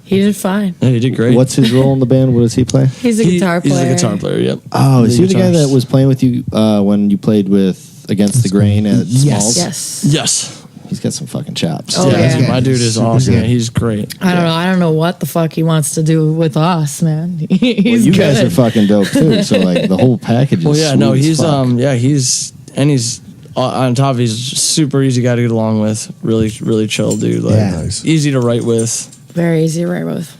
did fine. Yeah, he did great. What's his role in the band? What does he play? He's a guitar player. He's a guitar player. Yep. Oh, is he the guy guitars. that was playing with you when you played with Against the Grain at Yes. Smalls? Yes. Yes. He's got some fucking chops. Oh, yeah. My dude is Super awesome. good. Yeah, he's great. I don't know what the fuck he wants to do with us, man. He's Well, you good. guys are fucking dope too. So like the whole package is Well, yeah, no, sweet as he's fuck. he's on top. He's super easy guy to get along with. Really, really chill dude. Like Yeah. Nice. easy to write with. very easy to write with.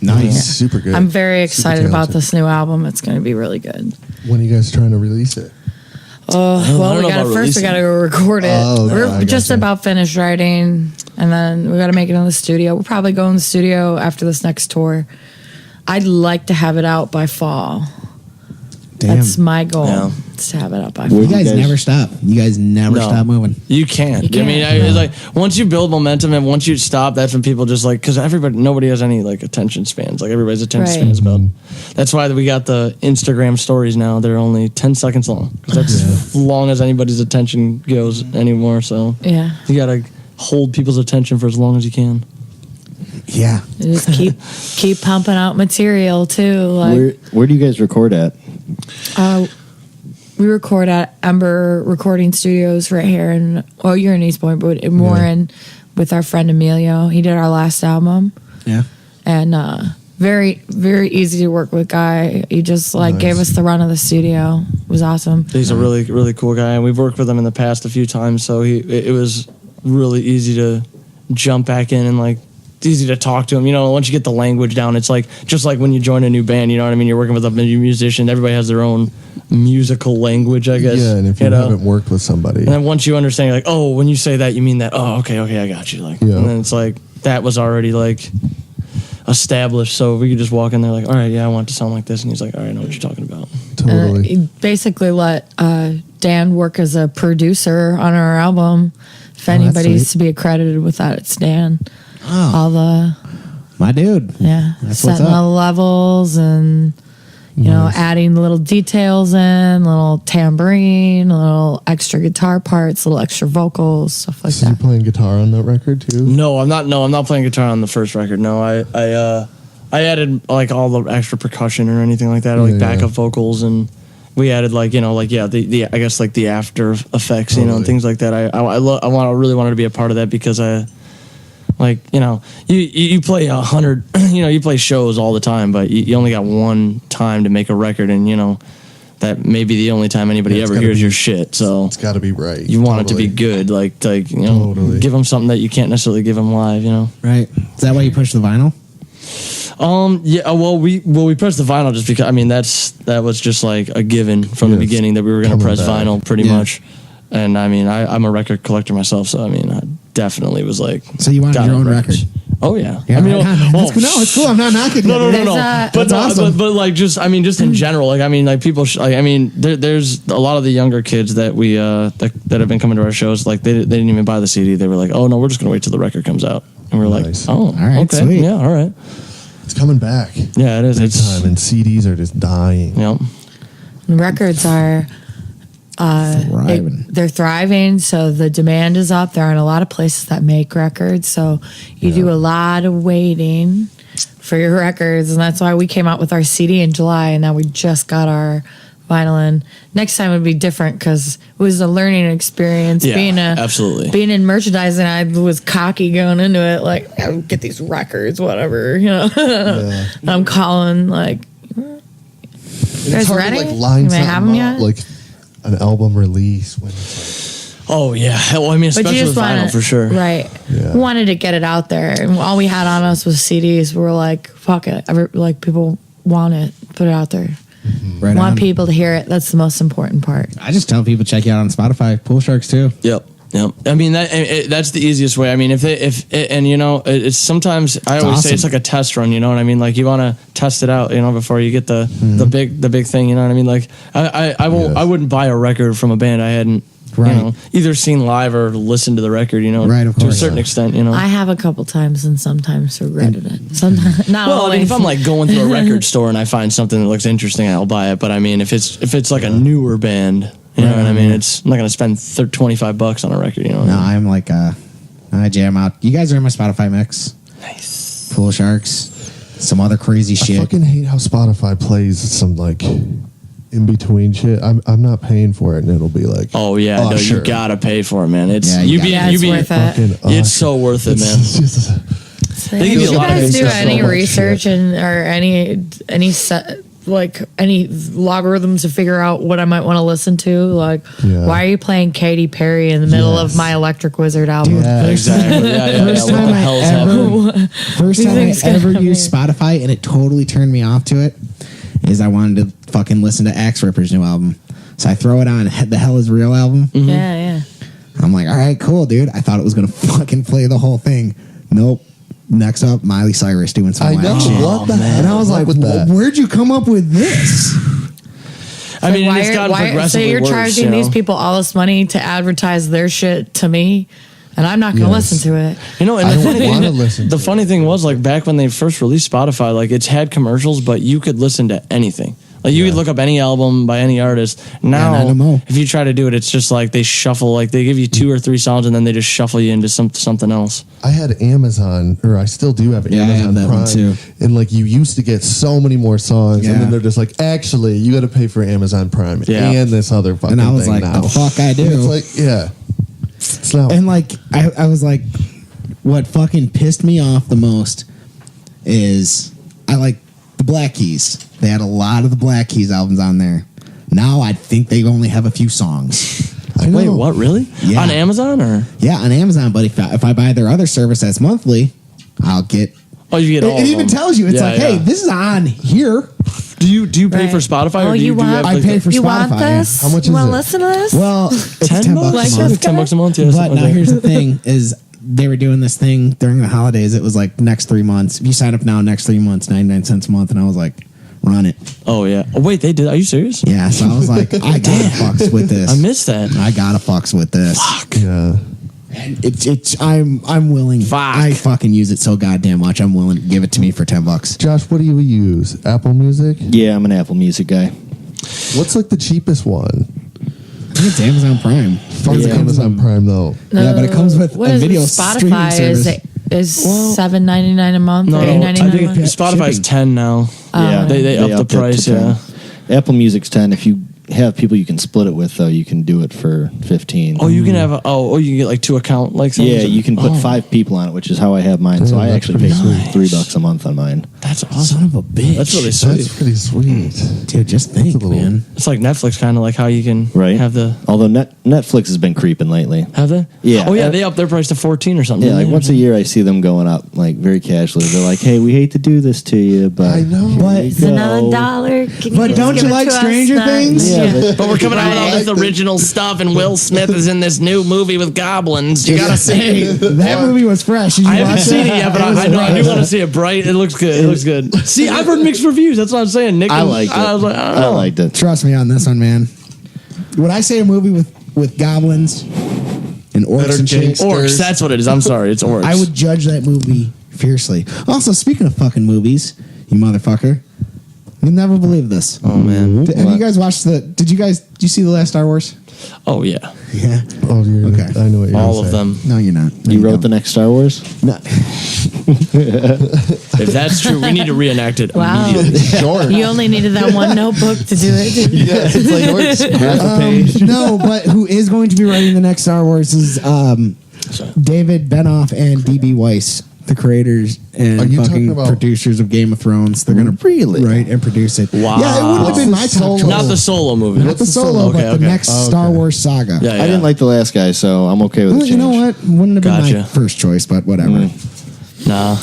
Nice. Super good. I'm very Super excited about talented. this new album. It's going to be really good. When are you guys trying to release it? Well, don't we know got about to first. We got to releasing. go record it. Oh, okay, I We're just gotcha. about finished writing, and then we got to make it in the studio. We'll probably go in the studio after this next tour. I'd like to have it out by fall. Damn. That's my goal. Yeah. Is to have it out by Would fall. You guys You guys- never stop. You guys never No. stop moving. You can't. You I mean, can't. it's like once you build momentum and once you stop, that's when people just like because nobody has any like attention spans. Like everybody's attention Right. spans about. That's why we got the Instagram stories now. They're only 10 seconds long because that's as long as anybody's attention goes anymore. So Yeah. you gotta hold people's attention for as long as you can. Yeah. And just keep pumping out material too. Like Where do you guys record at? we record at Ember Recording Studios right here in you're in East Point, but in Warren with our friend Emilio. He did our last album. Yeah. And very, very easy to work with guy. He just gave us the run of the studio. It was awesome. He's a really, really cool guy, and we've worked with him in the past a few times. So it was really easy to jump back in and like easy to talk to them. You know, once you get the language down, it's like just like when you join a new band. You know what I mean? You're working with a new musician. Everybody has their own musical language, I guess. Yeah, and if you haven't worked with somebody, and then once you understand, you're like, oh, when you say that, you mean that. Oh, okay, I got you. Like, and then it's like that was already like established. So we could just walk in there like, all right, yeah, I want it to sound like this, and he's like, all right, I know what you're talking about. Totally. He basically let Dan work as a producer on our album. If anybody's to be accredited with that, it's Dan. Oh, all the my dude. Yeah, that's setting what's up. the levels and you know adding little details in, little tambourine, little extra guitar parts, little extra vocals, stuff like So that. you playing guitar on that record too? No, I'm not. No, I'm not playing guitar on the first record. No, I added like all the extra percussion or anything like that, or like backup vocals, and we added like the I guess like the after effects, and things like that. I really wanted to be a part of that because you play 100, you play shows all the time, but you only got one time to make a record, and that may be the only time anybody ever hears your shit. So it's got to be right. You want it to be good, give them something that you can't necessarily give them live, Right? Is that why you push the vinyl? Yeah. Well, we pressed the vinyl just because that was just like a given from the beginning that we were going to press vinyl pretty much. And I mean, I'm a record collector myself, so I mean, I definitely was like. So you wanted your own record? Oh yeah. I mean, it's cool. I'm not knocking it. No. But awesome. but like just in general, like I mean, like people, there's a lot of the younger kids that we that have been coming to our shows. Like they didn't even buy the CD. They were like, oh no, we're just gonna wait till the record comes out. And we're like, oh, all right, okay, sweet. Yeah, all right. It's coming back. Yeah, it is. Big time, and CDs are just dying. Yep. Records are they're thriving, so the demand is up. There aren't a lot of places that make records, so you do a lot of waiting for your records, and that's why we came out with our CD in July, and now we just got our vinyl in. Next time would be different because it was a learning experience. Yeah, absolutely. Being in merchandising, I was cocky going into it, like I would get these records, whatever, And I'm calling like, you guys ready? To, line you may have them yet? Like an album release when it's like, oh yeah, well, I mean, especially with vinyl for sure, right? Yeah. We wanted to get it out there, and all we had on us was CDs. We were like, fuck it, people want it, put it out there. Right want people to hear it. That's the most important part. I just tell people check you out on Spotify. Pool Sharks too. Yep. I mean that's the easiest way. I mean it's sometimes I always say it's like a test run. You know what I mean? Like you want to test it out. Before you get the big thing. You know what I mean? Like I wouldn't buy a record from a band I hadn't either seen live or listened to the record. Right, of course, to a certain extent. I have a couple times and sometimes regretted it. Sometimes not well, always. I mean, if I'm like going through a record store and I find something that looks interesting, I'll buy it. But I mean, if it's like a newer band. You know what I mean? I'm not going to spend $25 on a record. No, I'm like, I jam out. You guys are in my Spotify mix. Nice. Pool Sharks. Some other crazy shit. I fucking hate how Spotify plays some like in between shit. I'm not paying for it, and it'll be like, oh yeah, no, sure. You gotta pay for it, man. It's it's worth it. It's so worth it, man. They give you a lot of do any research or any set. Like any logarithms to figure out what I might want to listen to. Like, why are you playing Katy Perry in the middle of my Electric Wizard album? Yeah, exactly. First time I ever used Spotify and it totally turned me off to it is I wanted to fucking listen to Axe Ripper's new album. So I throw it on The Hell Is Real album. Mm-hmm. Yeah. I'm like, all right, cool, dude. I thought it was going to fucking play the whole thing. Nope. Next up, Miley Cyrus doing some wild shit. What the hell? And I was like, where'd you come up with this? I mean, it's gotten progressively so you're worse, charging these people all this money to advertise their shit to me, and I'm not going to listen to it. And the funny thing was, like, back when they first released Spotify, like, it's had commercials, but you could listen to anything. Like, you could look up any album by any artist. Now, if you try to do it, it's just like they shuffle, like they give you 2 or 3 songs and then they just shuffle you into something else. I had Amazon, or I still do have Amazon I have that Prime, one too. And like you used to get so many more songs, and then they're just like, actually, you got to pay for Amazon Prime and this other fucking thing. And I was like, now. the fuck I do. And it's like, it's not. And like, I was like, what fucking pissed me off the most is I like the Black Keys. They had a lot of the Black Keys albums on there. Now I think they only have a few songs. Wait, what? Really? Yeah. On Amazon or? Yeah, on Amazon. But if I buy their other service that's monthly, I'll get. Oh, you get all It of even them. tells you. It's Yeah, like, hey, yeah. this is on here. Do you pay Right. for Spotify or Oh, do you you want- have I like pay for You Spotify. want this? How much you is want it? to listen to this? Well, it's $10 $10 Like a month. this? $10 a month, yeah. But something now like that. here's the thing: is they were doing this thing during the holidays. It was like next 3 months. If you sign up now, next 3 months, 99 cents a month, and I was like, run it. Oh yeah. Oh wait, they did. Are you serious? Yeah, so I was like, I gotta fucks with this. I missed that. I gotta fucks with this. Yeah. And it's I'm willing. Fuck. I fucking use it so goddamn much. I'm willing to give it to me for $10. Josh, what do you use? Apple Music? Yeah, I'm an Apple Music guy. What's like the cheapest one? I think it's Amazon Prime. Fuck Amazon Prime though. Yeah, but it comes with what a is video it? streaming Spotify service. is $7.99 a month. No, or I $8.99 think a month. Spotify is Shipping. 10 now. Yeah, They upped the upped it to price. 10. Yeah. Apple Music's 10. If you have people you can split it with, though, you can do it for 15. Oh, you can have you can get like 2 account like something. Yeah, you can put Oh, 5 people on it, which is how I have mine. So Damn, I that's actually pay pretty $3 a month on mine. That's Son awesome. of a bitch. That's really sweet. That's pretty sweet. Dude, just think, a little- man. It's like Netflix, kind of like how you can Right. have the Although Netflix has been creeping lately. have they. Yeah. Oh yeah, they upped their price to 14 or something. Yeah, like didn't they? once a year I see them going up, like very casually. They're like, "Hey, we hate to do this to you, but I know. But It's another dollar. Can But just don't give you it like to us? Stranger Not- Things? Yeah, But we're coming out with all this Right. original stuff, and Will Smith is in this new movie with goblins. You gotta see it. That movie was fresh. Did you I haven't watch seen that? it yet, but I know I do want to see it. Bright, it looks good. It looks good. See, I've heard mixed reviews. That's what I'm saying. Nick, I liked it. I was like, I don't I know. liked it." Trust me on this one, man. When I say a movie with goblins and orcs and shit, Orcs. That's what it is. I'm sorry, it's orcs. I would judge that movie fiercely. Also, speaking of fucking movies, you motherfucker, you'll never believe this. Oh man. Have you guys watched did you see the last Star Wars? Oh yeah. Yeah. Oh, you're Okay. I know what you're All of saying. them. No, you're not. No, You wrote don't. the next Star Wars? No. If that's true, we need to reenact it Wow. immediately. Short. You only needed that one notebook to do it. Yeah, it's like half a page. No, but who is going to be writing the next Star Wars is David Benoff and D.B. Weiss, the creators Are and you fucking talking about- producers of Game of Thrones. They're going to Really? write and produce it. Wow. Yeah, it wouldn't have been my What's top the choice. solo? Not the solo movie. Not the solo, Okay, but the okay. next Star Wars saga. Yeah, yeah. I didn't like the last guy, so I'm okay with Well, the you change. know what? Wouldn't have been my Gotcha. first choice, but whatever. Nah.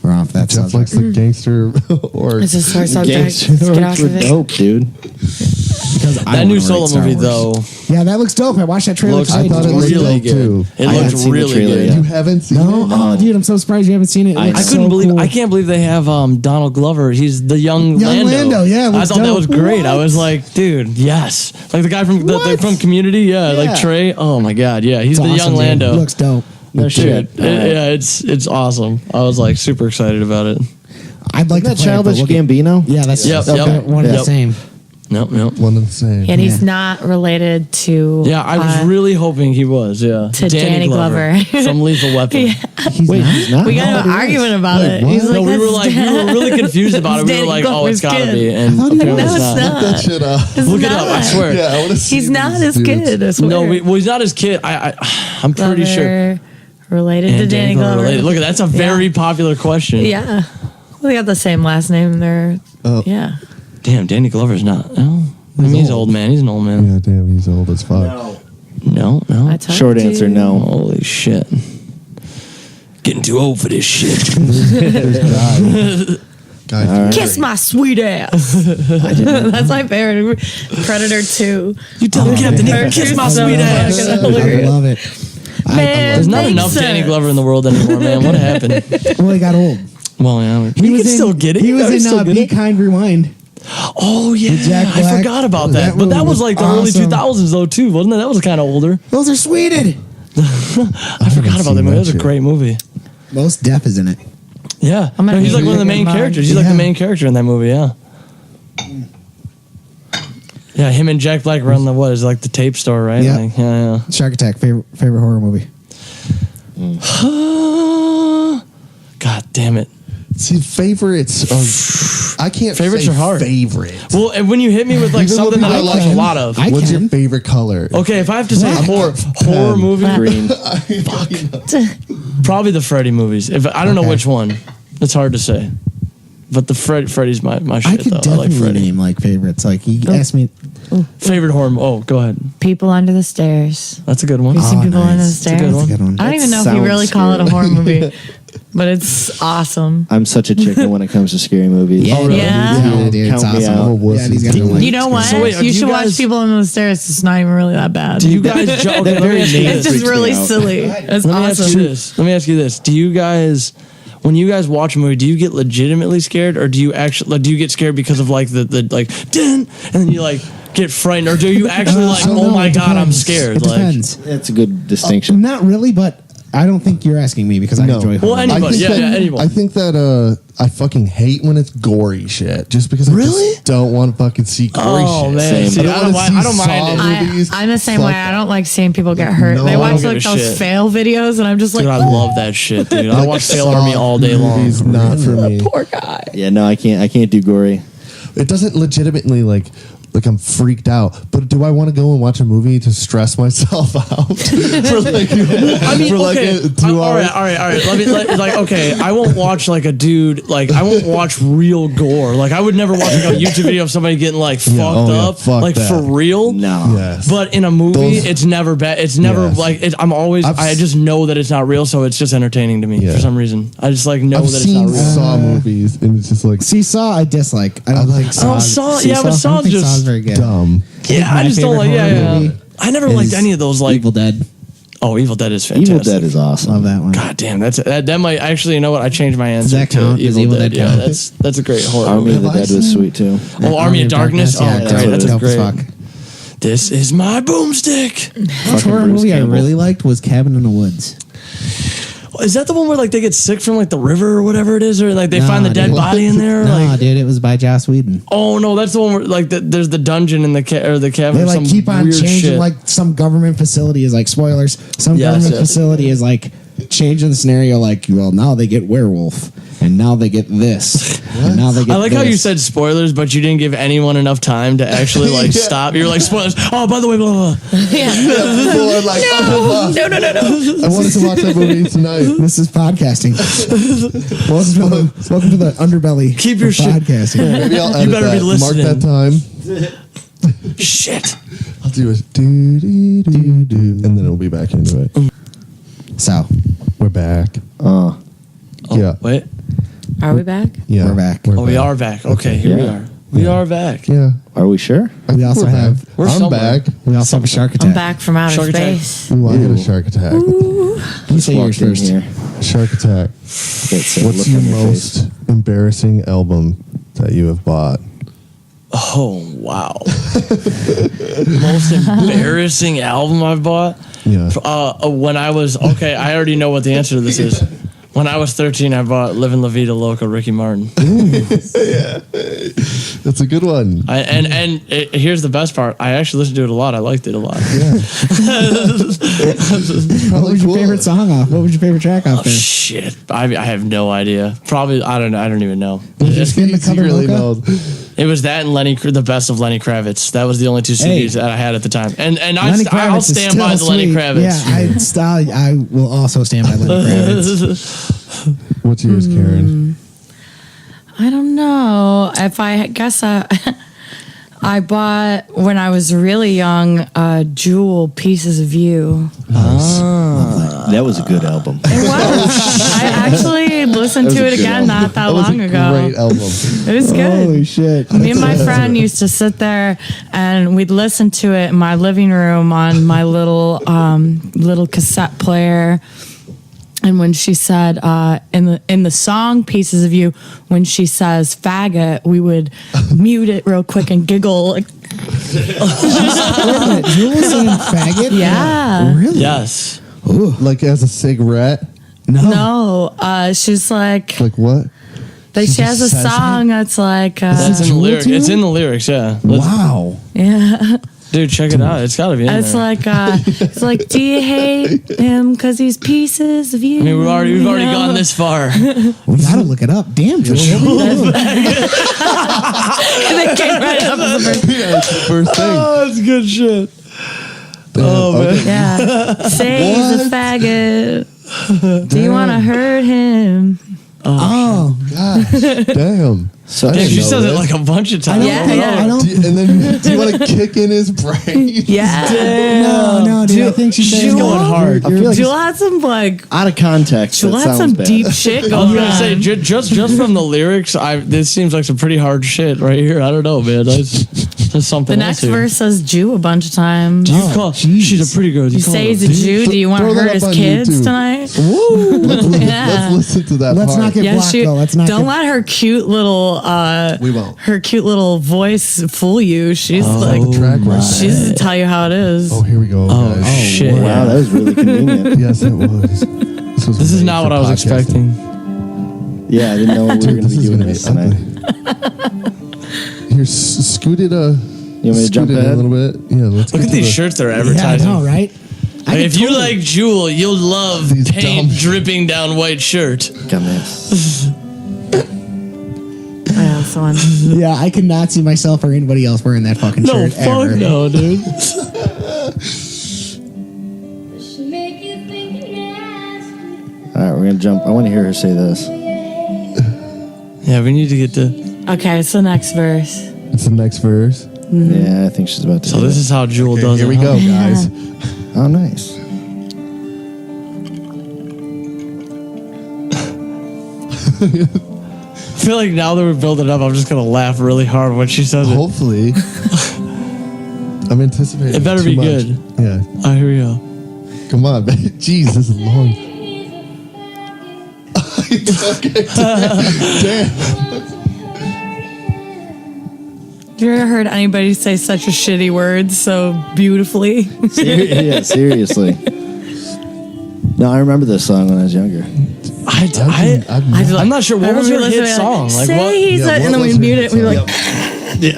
We're off that Jeff subject. likes the gangster or It's a sore subject. Gangster Let's get Orcs off were of it. dope, dude. Because I That wanna new write solo Star movie Wars. though Yeah, that looks dope. I watched that trailer looks today. I thought Did it you looked see really dope, good. too. It I haven't looked seen the really trailer good. yet. You haven't seen No, it? oh, dude, I'm so surprised you haven't seen it. It I looks I couldn't so believe. cool. I can't believe they have Donald Glover. He's the young Lando, yeah, it I looks thought that dope. was great. I What? was like, dude, yes. Like the guy from from Community. Yeah, Yeah. like Trey. Oh my God, yeah, he's It's the awesome, young dude. Lando. Looks dope. No shit. Yeah, it's awesome. I was like super excited about it. I'd like Isn't that to play it, but Childish look at- Gambino? Yeah, that's Yep, okay, yep. one of the Yep. same. Nope. One of the same. And he's not related to. Yeah, I was really hoping he was. Yeah, to Danny Glover. from Lethal Weapon. Wait, he's not? We got into an argument about it. He's like, No, we were "That's really confused about it. We were Danny like, oh, it's Glover's gotta kid." be. And thought he apparently was. it's No, not. it's That shit up. It's Look it up. I not. swear. Yeah, I want to see. He's not these his dudes. kid. I swear. No, well, he's not his kid. I'm pretty sure. Glover related to And Danny Glover. related. Look, that's a very popular question. Yeah, they got the same last name. They're yeah. Damn, Danny Glover's not. No, I mean, he's old man. He's an old man. Yeah, damn, he's old as fuck. No. I told Short you. answer, no. Holy shit. Getting too old for this shit. God, Kiss my sweet ass. That's my favorite. Predator 2. You tell Captain Nick, kiss my sweet ass. I love it. Man, There's not makes enough Danny sense. Glover in the world anymore, man. What happened? Well, he got old. Well, yeah. He You was can in- still get it. He You was can in still get Be it. Kind Rewind. Oh, yeah. Jack I Black. forgot about That that. But that movie was was like the awesome. early 2000s, though, too, wasn't it? That was kind of older. Those are sweeted. I forgot about that movie. That was a shit. great movie. Most Deaf is in it. Yeah. I'm gonna No, he's like keep one of the it in main mind. characters. He's like Yeah. the main character in that movie, yeah. Yeah, him and Jack Black run the, what, is it like the tape store, right? Yeah. Like, yeah. Shark Attack, favorite horror movie. God damn it. See, favorites are. I can't. Favorites say are hard. Favorite. Well, and when you hit me with like Even something though that I people like a like lot of. I What's your can. favorite color? Okay, if I have to say horror movie, Green. probably the Freddy movies. If I don't know which one, it's hard to say. But the Freddy's my I shit could though. I definitely like Freddy. name like favorites. Like he asked me. Favorite horror. Oh, go ahead. People Under the Stairs. That's a good one. You seen Oh, People Under the nice. Stairs? That's a good one. Good one. I don't That even know if you sounds really call it a horror movie. but it's awesome. I'm such a chicken when it comes to scary movies. Yeah, really? yeah, dude, it's Count me awesome. out. Yeah, these guys are like, You know what? So wait, are you you should guys- watch People Under the Stairs. It's not even really that bad. Do you guys? Okay, let me ask you it's this. just really silly. It's Let me ask you awesome. this. Let me ask you this. Do you guys, when you guys watch a movie, do you get legitimately scared, or do you actually like, do you get scared because of like the like dun, and then you like get frightened, or do you actually like, So oh no, my it god, I'm depends. scared? It Like, depends. That's a good distinction. Not really, but I don't think you're asking me because I enjoy horror. Well, anybody, yeah, anyone. I think that I fucking hate when it's gory shit. Just because I Really? just don't want to fucking see gory Oh, shit. man. See, I don't mind it. Movies. I'm the same Fuck way. I don't like seeing people get hurt. No, they I watch don't like give a those shit. fail videos, and I'm just like, Dude, I love that shit, dude. I watch Fail Army all day long. Movies, not for me. poor guy. Yeah, no, I can't do gory. It doesn't legitimately like I'm freaked out. But do I want to go and watch a movie to stress myself out for like I mean, for like okay. 2 all hours? right. Like, okay, I won't watch like a dude. Like, I won't watch real gore. Like, I would never watch like a YouTube video of somebody getting like fucked up, fuck like that. for real. No. Yes. But in a movie, Those- it's never bad. It's never Yes. like I'm always. I just know that it's not real, so it's just entertaining to me Yeah. for some reason. I just like know I've that it's seen not real. Saw movies and it's just like See, Saw I dislike. I don't think Saw. Saw- see, yeah, but I don't Saw's think just Saw's very good. dumb. Yeah, I My just don't favorite like. horror Yeah. movie I never liked is any of those. Like, Evil Dead. oh, Evil Dead is fantastic. Evil Dead is awesome. Love that one. God damn, that might actually. You know what? I changed my answer. that to count? Does Evil Dead Yeah, count? that's a great horror Army movie. of the Dead was sweet too. Oh, Army of Darkness. Yeah, Oh, great. That's a dope as great. fuck. This is my boomstick. Which horror Bruce movie Campbell. I really liked was Cabin in the Woods. Is that the one where like they get sick from like the river or whatever it is, or like they Nah, find the dead dude. body in there? Nah, Like, dude, it was by Joss Whedon. oh no, that's the one where like there's the dungeon in the or the cabin. They or like some keep on weird changing. shit. Like some government facility is like spoilers. Some Yes, government yes. facility is like changing the scenario. Like, well, now they get werewolf, and now they get this, and now they get. I like how you this. said spoilers, but you didn't give anyone enough time to actually like stop. You're like spoilers. Oh, by the way, blah blah. blah. People are like, oh, fuck. No. I wanted to watch that movie tonight. This is podcasting. welcome to the underbelly. Keep your of shit. podcasting. Maybe I'll edit better be that. Mark listening. that time. Shit. I'll do a do do do do, and then it'll be back into it. So We're back. Oh, Yeah. Wait. Are we back? Yeah, We're back. Oh, we are back. Okay, here we Yeah. are. We are back. Yeah. Are we sure? I think also we're have- back. We're I'm somewhere. back. We also have a shark attack. I'm back from outer Shark attack. space. Ooh, I get a shark attack. You say yours Walked in first. here. Shark attack. Can't say What's look your on your most face. embarrassing album that you have bought? Oh wow. Most embarrassing album I've bought. Yeah. When I was okay, I already know what the answer to this is. When I was 13, I bought "Livin' La Vida Loca" Ricky Martin. That's a good one. Here's the best part. I actually listened to it a lot. I liked it a lot. What was your favorite song off? What was your favorite track off there? Shit, I have no idea. Probably I don't know. I don't even know. Spin the Color Secretly Mocha? knows. It was that and the best of Lenny Kravitz. That was the only two CDs that I had at the time. And I'll Lenny Kravitz is stand still by the Lenny sweet. Kravitz. Yeah, I will also stand by Lenny Kravitz. What's yours, Karen? I don't know. If I guess I bought when I was really young Jewel Pieces of You. That was a good album. It was. I actually listened to it again not that was long a ago. great album. It was good. Holy shit. Me and my friend used to sit there and we'd listen to it in my living room on my little cassette player. And when she said in the song "Pieces of You," when she says "faggot," we would mute it real quick and giggle. Like, Wait a minute, Jewel was saying faggot? yeah. Really? Yes. Like as a cigarette? No, she's like Like what? she has a says it? song that's like That's in the Jewel lyrics. tune? It's in the lyrics, yeah. Wow. yeah. Dude, check it out. It's gotta be in It's there. like do you hate him because he's pieces of you? I mean, we've already gone this far. We gotta look it up. Damn, Jewel. They came right up as the first. Yeah, it's the first thing. Oh, that's good shit. Oh, man. Yeah. Say he's a faggot. Do you want to hurt him? Oh, Gosh, damn. So I Damn, didn't she know says it this. like a bunch of times. Yeah. I don't. And then do you want to kick in his brain? Yeah. No, dude. I think she's She's going hard. I feel like Jewel had some like. out of context. Jewel that had some sounds bad. deep shit I was going gonna say on. just from the lyrics, this seems like some pretty hard shit right here. I don't know, man. That's something. The next verse says Jew a bunch of times. Do you call? She's a pretty girl. Do You call say her- he's a Jew. Do you want Throw to that hurt his up on kids YouTube. tonight? Let's listen to that Let's part. not get Yeah, blocked though. Let's not. don't get, let her cute little We won't. her cute little voice fool you. She's like the track right she doesn't tell you how it is. Oh, here we go. Oh, guys. shit. Wow, that was really convenient. Yes, it was. This is made not for what I was podcasting. expecting. Yeah, I didn't know we were Dude, going to this be is doing gonna be this tonight. ugly. Here, scoot it You want me to jump scoot it ahead? a little bit. Yeah, let's Look get at to these the- shirts they're yeah, I advertising. know, right? Like, if you like Jewel, you'll love These paint dumb- dripping down white shirt. Goodness. Yeah, someone. Yeah, I could not see myself or anybody else wearing that fucking No, shirt fuck ever. no, dude. All right, we're going to jump. I want to hear her say this. Yeah, we need to get to. Okay, it's the next verse. It's the next verse. Yeah, I think she's about to So do this it. is how Jewel does Here it. we go, guys. Oh, nice. I feel like now that we're building up, I'm just gonna laugh really hard when she says it. Hopefully. I'm anticipating. It better too be much. good. Yeah. Oh, here we go. Come on, man. Jeez, this is long. Okay. Damn. Have you ever heard anybody say such a shitty word so beautifully? Yeah, seriously. No, I remember this song when I was younger. I'm not sure. What was her hit song? Like say what? he's Yeah, a, what and then we was her mute hit it. We were song? like,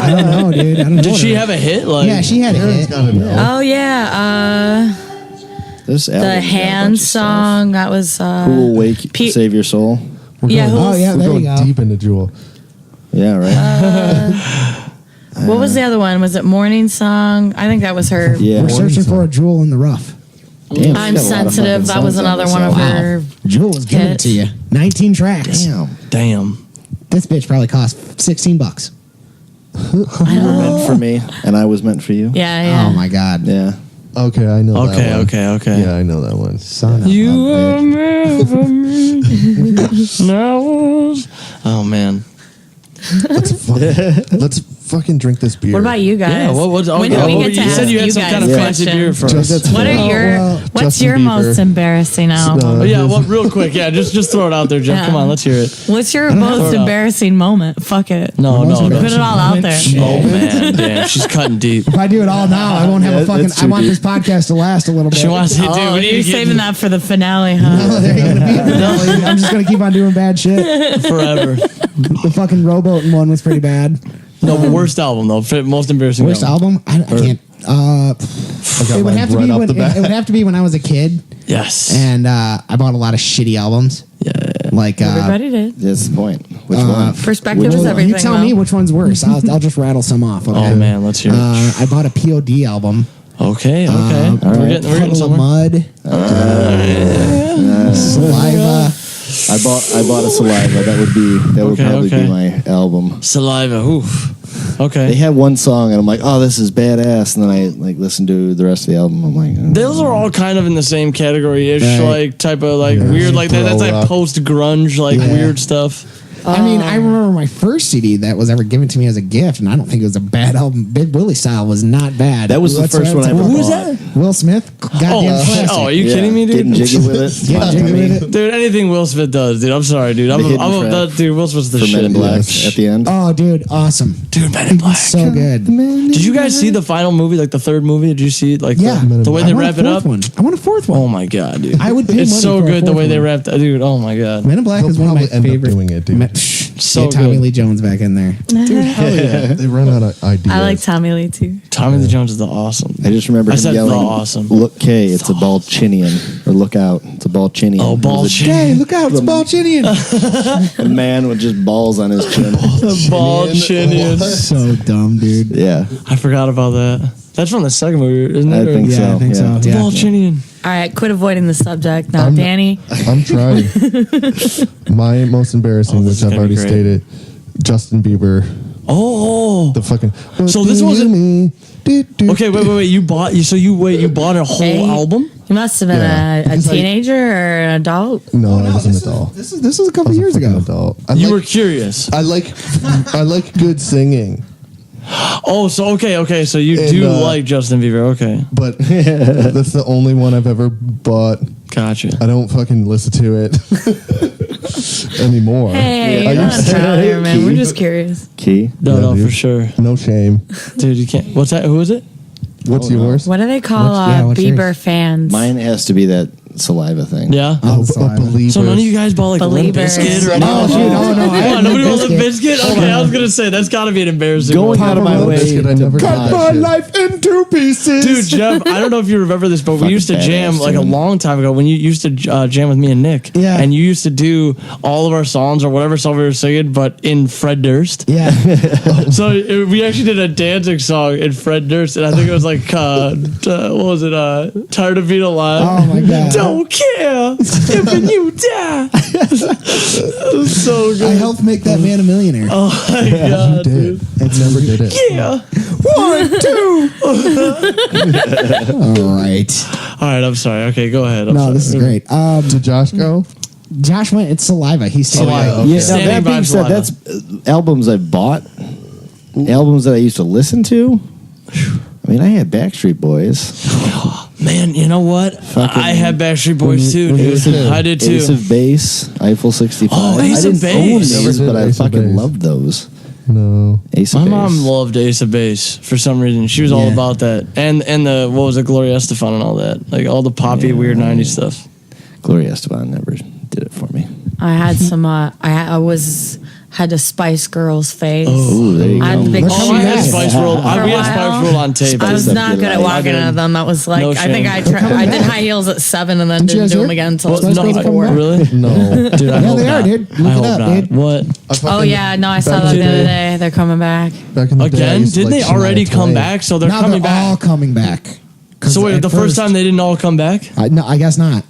I don't know, dude. I don't know. Did she have a hit? Like Yeah, she had a Aaron's hit. gotta know. oh yeah, This the album's got a bunch hand of stuff. song that was Who will wake, Pete- save your soul? yeah. Who Oh was, yeah, We're there you going go. deep into Jewel. Yeah, right. What was the other one? Was it Morning Song? I think that was her. Yeah. We're searching for a jewel in the rough. Damn, I'm she's got a lot of sensitive. fucking That was songs on another this one of album. her. Jewel was giving it Hits. to you. 19 tracks. damn. This bitch probably cost $16. You were meant for me, and I was meant for you. Yeah, yeah. Oh my god. Yeah. Okay, I know that one. Okay. Yeah, I know that one. Son of You a were bitch. meant for me. Now. Oh man. Let's fucking drink this beer. What about you guys? Yeah. What? When do we get to you said ask you had you some guys kind of fancy beer questions? for us. Just- What are Oh, your? well, what's Justin your Bieber. most embarrassing album? Oh, yeah, well, real quick, yeah, just throw it out there, Jeff. Yeah. Come on, let's hear it. What's your Throw most it out. embarrassing moment? Fuck it. No, Most no, Put embarrassing it all out there. Oh man, damn, she's cutting deep. If I do it all now, I won't have Yeah, a fucking. that's I too want deep. this podcast to last a little bit. She wants to do. Oh, We need you're to get saving that for the finale, huh? Oh, there ain't gonna be a finale. I'm just gonna keep on doing bad shit. forever. The fucking rowboating one was pretty bad. No, but worst album though. Most embarrassing. Worst album? I can't. I got It would mine have to right be off when the bat. it would have to be when I was a kid, Yes. and I bought a lot of shitty albums. Yeah. Like Everybody did. That's the point. Which one? Perspective well, is everything. you tell though. me which one's worse. I'll just rattle some off. Okay? Oh man, let's hear it. I bought a POD album. Okay. All We're right. getting Puddle of somewhere. Mud. Saliva. I bought a Saliva. That would probably okay. be my album. Saliva. Oof. Okay. They had one song, and I'm like, oh, this is badass. And then I like listened to the rest of the album. I'm like, oh. Those are all kind of in the same category-ish, Right. like type of like weird, like that. That's Bro like rock. post-grunge, like Yeah. weird stuff. I mean, I remember my first CD that was ever given to me as a gift, and I don't think it was a bad album. Big Willie Style was not bad. That was the first one I ever Who's bought. that? Will Smith. Goddamn classic. Oh, are you Yeah, kidding me, dude? Getting jiggy with it. Get jiggy with it. Dude, anything Will Smith does, dude. I'm sorry, dude. I'm The hidden a track dude. Will Smith's the For Men shit. in Black Yes. at the end. Oh, dude, awesome. Dude, Men in Black. So good. Did you guys see the final movie, like the third movie? Did you see like Yeah. the way I they want a wrap it fourth up? One. I want a fourth one. Oh my god, dude! I would pay It's money so for a good the fourth way they one. wrapped, dude. Oh my god. Men in Black They'll is one of my probably end up favorite. doing it, dude. So Get Tommy good. Lee Jones back in there. Dude, hell yeah. They run out of ideas. I like Tommy Lee too. Tommy Lee Jones is the awesome. I just remember I him said yelling, the awesome. "Look, K, it's a Balchinian," or "Look out, it's a Balchinian." Oh, It was Balchinian. Hey, look out! It's Balchinian. a man with just balls on his chin. Balchinian. So dumb, dude. Yeah, I forgot about that. That's from the second movie, isn't it? I think Yeah, so. I think so. The Yeah. Balchinian. All right, quit avoiding the subject now, I'm- Danny. I'm trying. My most embarrassing, Oh, this which is I've gonna be already great. stated, Justin Bieber. Oh, The fucking. So this wasn't- me. okay. Wait. You bought a whole Hey. album? You must have been Yeah, a because teenager or an adult. No, I was an this adult. This is a couple I was a years fucking ago. adult. You were curious. I like good singing, Oh, so okay. So you And, do like Justin Bieber? Okay, but that's the only one I've ever bought. gotcha. I don't fucking listen to it anymore. Hey, I you're not used a to. child here, man. We're just curious. Key. No, dude. for sure, No shame. dude. You can't. What's that? Who is it? What's yours? What do they call what's Bieber yours? fans? Mine has to be that saliva thing. Yeah. Oh, so a believer. So none of you guys bought like Limp Believers. Bizkit or Oh, shoot. Oh, no. I Come had on, nobody Limp bought Limp Bizkit. Bizkit? Okay, I was gonna say that's got to be an embarrassing Going one. out of my Limp way Bizkit, I to never buy got that shit. life in two pieces. Dude, Jeff, I don't know if you remember this, but we Fucking used to jam badass, like a dude. long time ago when you used to jam with me and Nick. Yeah. And you used to do all of our songs or whatever song we were singing, but in Fred Durst. Yeah. So we actually did a dancing song in Fred Durst, and I think it was like, what was it? Tired of Being Alive. Oh, my God. Don't care if you die. That was so good. I helped make that man a millionaire. Oh my You God, did. dude. I never did it. Yeah. 1, 2. All right. All right, I'm sorry. Okay, go ahead. I'm No, sorry. this is great. Did Josh go? Josh went. It's saliva. He's Saliva. okay. Yeah, now Standing that by being said, Saliva. that's albums I bought, albums that I used to listen to. I mean, I had Backstreet Boys, Man, you know what? Fucking- I had Backstreet Boys too, Ace dude. of- I did Ace too. of Base, Eiffel 65. Oh, Ace I of didn't own Base. these, Never but did I Ace of fucking Base. loved those. No. Ace My of mom Base. loved Ace of Base for some reason. She was all Yeah. about that, and the what was it, Gloria Estefan and all that, like all the poppy Yeah. weird '90s stuff. Gloria Estefan never did it for me. I had some. Had a Spice Girls phase. Ooh, there you I had go. the big They're Oh, coming I had back. Spice World. For a We had while. Spice World on tape. I was Up not your good at life. walking into them. That was like No I think shame. I did high heels at 7 and then Didn't you didn't guys do hear them it? again until Spice Girls like are coming 4. back? Really? No. Dude, I Yeah, hope they are, not. dude. Look I it hope up, not. dude. What? Oh yeah, no, I saw Back that in the the other day. day. They're coming back. Back in the day, I Again? used to Didn't like they already Shania come Twain. back? So they're Now coming they're all back. coming back. 'Cause So wait, at the first time they didn't all come back. No, I guess not.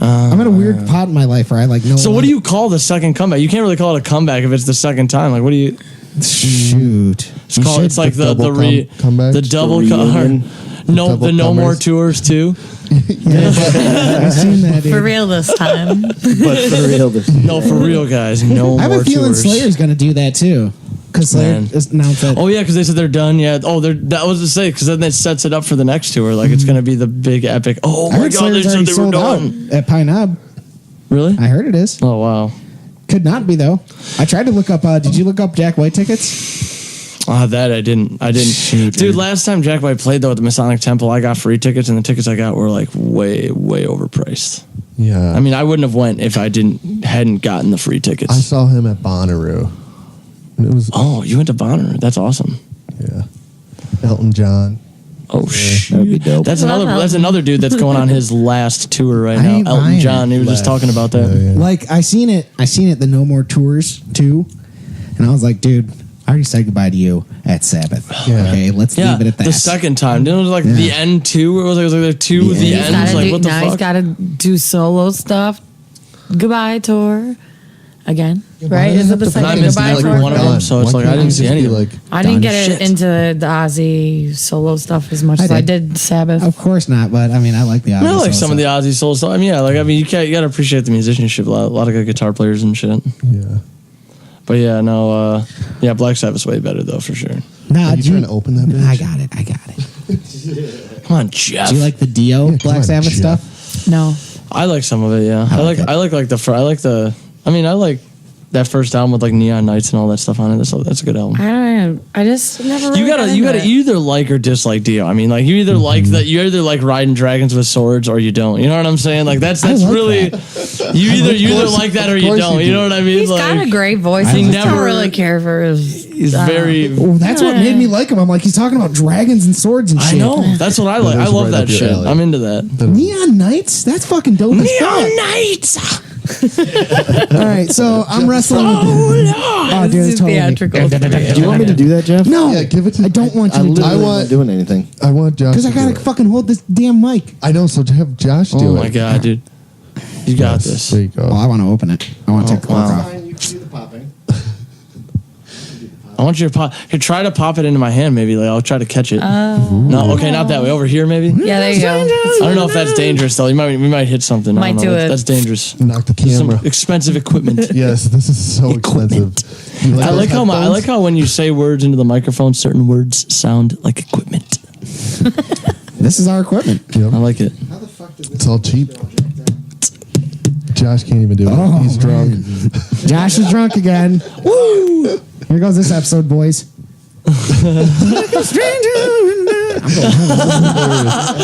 I'm in a weird pot in my life where I like know. So what do you call the second comeback? You can't really call it a comeback if it's the second time. Like, what do you? shoot? It's like the double re comeback? the double The car. reunion? No, Double the no more comers? tours too. I've seen that. Dude. For real this time. But for real, this No, for real, guys. No I have more a feeling tours. Slayer's going to do that too. Because Slayer Man. has announced that. Oh yeah, because they said they're done. Yeah. Oh, that was to say because then that sets it up for the next tour. Like it's gonna be the big epic. Oh I my heard god, they Slayer's said already they were sold out done. at Pine Knob. Really? I heard it is. Oh wow. Could not be though. I tried to look up. Did you look up Jack White tickets? That I didn't. Dude, last time Jack White played though at the Masonic Temple, I got free tickets, and the tickets I got were like way overpriced. Yeah. I mean, I wouldn't have went if I hadn't gotten the free tickets. I saw him at Bonnaroo. And it was, Oh, you went to Bonner. That's awesome. yeah. Elton John. Oh shit, That'd be dope. That's Love another. That's Elton. another dude that's going on his last tour right I now. ain't Elton lying. John. He was just talking about that. Yeah, yeah. Like I seen it. The No More Tours too, and I was like, dude, I already said goodbye to you at Sabbath. Yeah. Okay, let's Yeah, leave it at that. the second time. Didn't it was like Yeah. the end two? It was like the two, Yeah. the He's ends. Gotta Like do- what the now he's fuck? got to do solo stuff. Goodbye tour again, right? Is it the And And I second missed goodbye every tour? one of them, so it's Why like I can't didn't you see just any be of them. like, I didn't Done. get Shit. into the Ozzy solo stuff as much I as I did. did Sabbath. Of course not, but I mean, I like the. I like some of the Ozzy soul stuff. I mean, yeah, you gotta appreciate the musicianship. A lot of good guitar players and shit. Yeah. But yeah, no, Black Sabbath's way better though for sure. Nah, Are you trying to open that bitch? I got it. Come on, Jeff. Do you like the Dio come Black on, Sabbath Jeff. stuff? No, I like some of it. Yeah, I like like it. I like that first album with like Neon Nights and all that stuff on it. That's a good album. I just never. Really You got gotta into it. either like or dislike Dio. I mean, like you either like that, you either like riding dragons with swords or you don't. You know what I'm saying? Like that's like really that. you either like that or you course don't. you You do. know what I mean? He's like, got a great voice. He I just never- don't really care for his. He's very. Oh, that's what made me like him. I'm like, he's talking about dragons and swords and I shit. know. That's what I like. I is love right that up your shit. alley. I'm into that. Neon Knights? That's fucking dope as fuck. Nights. All right, so I'm wrestling. Oh, dude, This it's is totally. theatrical. Do you want me to do that, Jeff? No, Yeah, give it to I don't want I you to do literally it want- not doing anything. I want Josh because I to do gotta it. fucking hold this damn mic. I know, so to have Josh do it. Oh my god, dude. You got Yes, this. There you go. Oh, I want to open it. I want to take the cork wow. off. You can do the popping. want you to pop. Here, try to pop it into my hand. Maybe like I'll try to catch it. No, okay, not that way. Over here, maybe. Yeah, there you go. I don't know if that's dangerous though. We might hit something. I Might don't know. do it. That's dangerous. Knock the Some camera. expensive equipment. Yes, this is so expensive. You I those like headphones? how when you say words into the microphone, certain words sound like equipment. This is our equipment. Yep. I like it. It's all cheap. Josh can't even do it. Oh, He's drunk. Josh is drunk again. Woo! Here goes this episode, boys. Like a stranger. I'm going home.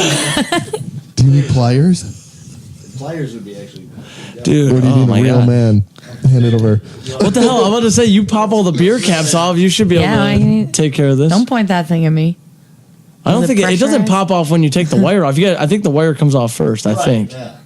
Do you need pliers? Pliers would be actually. Dude, Or do you oh need my a real God. man? Hand it over. What the hell? I'm about to say, you pop all the beer caps off. You should be able Yeah, I to need- take care of this. Don't point that thing at me. I don't Is think it it doesn't pressurized? pop off when you take the wire off. I think the wire comes off first. I think. Yeah.